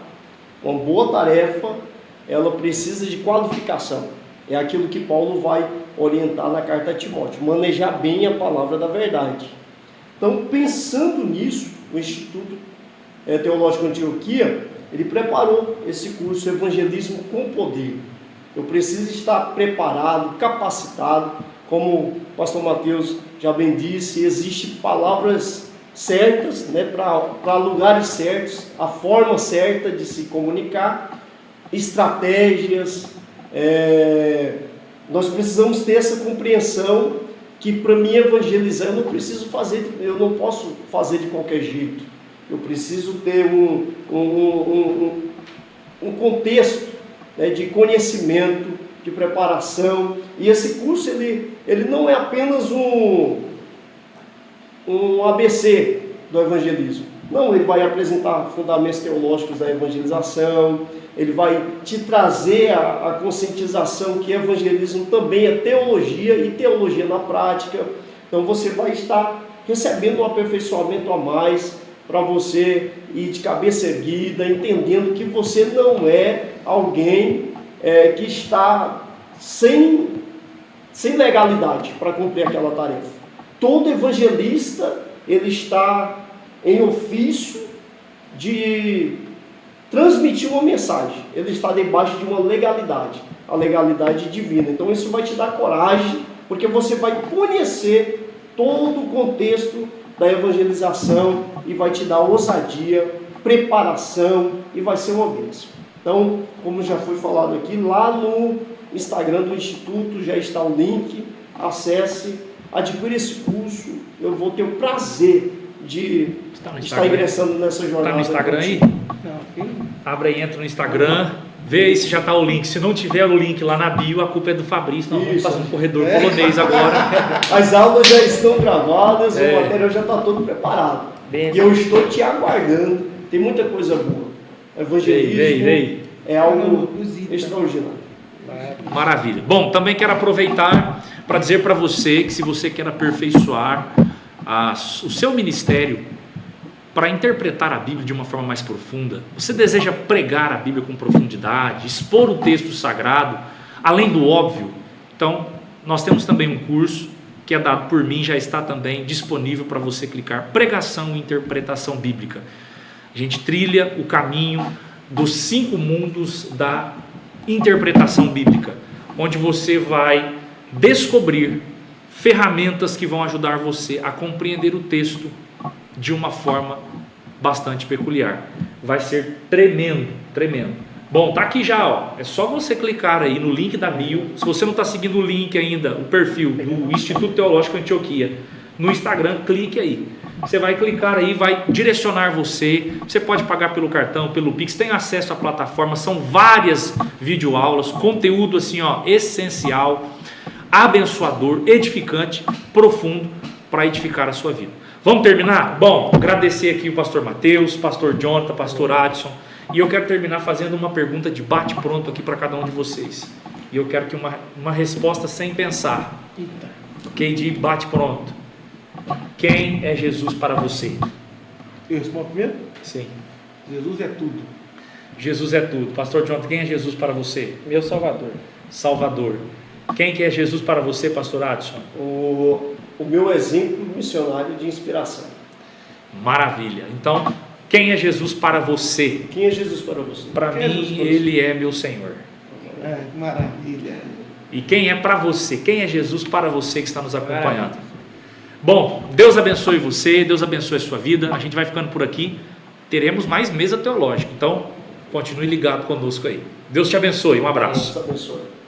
Uma boa tarefa, ela precisa de qualificação. É aquilo que Paulo vai orientar na carta a Timóteo, manejar bem a palavra da verdade. Então, pensando nisso, o Instituto Teológico Antioquia, ele preparou esse curso Evangelismo com Poder. Eu preciso estar preparado, capacitado, como o pastor Mateus já bem disse, existem palavras certas, né, para lugares certos, a forma certa de se comunicar, estratégias, Nós precisamos ter essa compreensão que para mim evangelizar eu não posso fazer de qualquer jeito. Eu preciso ter um contexto, né, de conhecimento, de preparação. E esse curso ele não é apenas um ABC do evangelismo. Não, ele vai apresentar fundamentos teológicos da evangelização, ele vai te trazer a conscientização que evangelismo também é teologia e teologia na prática. Então você vai estar recebendo um aperfeiçoamento a mais para você ir de cabeça erguida, entendendo que você não é alguém que está sem legalidade para cumprir aquela tarefa. Todo evangelista, ele está em ofício de transmitir uma mensagem. Ele está debaixo de uma legalidade, a legalidade divina. Então isso vai te dar coragem, porque você vai conhecer todo o contexto da evangelização e vai te dar ousadia, preparação e vai ser uma bênção. Então, como já foi falado aqui, lá no Instagram do Instituto já está o link, acesse, adquira esse curso, eu vou ter o prazer de estar ingressando nessa jornada. Está no Instagram aí? Não, Abre aí, entra no Instagram, vê aí se já está o link. Se não tiver o link lá na bio, a culpa é do Fabrício. Nós vamos fazer um corredor polonês agora. As aulas já estão gravadas, o material já está todo preparado. Bem, E eu estou te aguardando. Tem muita coisa boa. Evangelismo Vem. é algo extraordinário. Maravilha. Bom, também quero aproveitar para dizer para você que se você quer aperfeiçoar o seu ministério para interpretar a Bíblia de uma forma mais profunda, você deseja pregar a Bíblia com profundidade, expor o texto sagrado, além do óbvio, então nós temos também um curso que é dado por mim, já está também disponível para você clicar, Pregação e Interpretação Bíblica. A gente trilha o caminho dos 5 mundos da interpretação bíblica, onde você vai descobrir ferramentas que vão ajudar você a compreender o texto de uma forma bastante peculiar. Vai ser tremendo. Bom, tá aqui já, ó. É só você clicar aí no link da bio. Se você não está seguindo o link ainda, o perfil do Instituto Teológico Antioquia no Instagram, clique aí. Você vai clicar aí, vai direcionar você. Você pode pagar pelo cartão, pelo Pix, tem acesso à plataforma. São várias videoaulas, conteúdo assim, ó, essencial, abençoador, edificante, profundo para edificar a sua vida. Vamos terminar? Bom, agradecer aqui o pastor Mateus, pastor Jonathan, pastor Adson, e eu quero terminar fazendo uma pergunta de bate-pronto aqui para cada um de vocês. E eu quero que uma resposta sem pensar. Ok? De bate-pronto. Quem é Jesus para você? Eu respondo primeiro? Sim. Jesus é tudo. Jesus é tudo. Pastor Jonathan, quem é Jesus para você? meu Salvador. Salvador. Quem que é Jesus para você, pastor Adson? O meu exemplo missionário de inspiração. Maravilha. Então, quem é Jesus para você? Quem é Jesus para você? Para Quem é mim, Jesus para Ele é meu Senhor. Que maravilha. E quem é para você? Quem é Jesus para você que está nos acompanhando? Bom, Deus abençoe você, Deus abençoe a sua vida. A gente vai ficando por aqui. Teremos mais mesa teológica. Então, continue ligado conosco aí. Deus te abençoe. Um abraço. Deus te abençoe.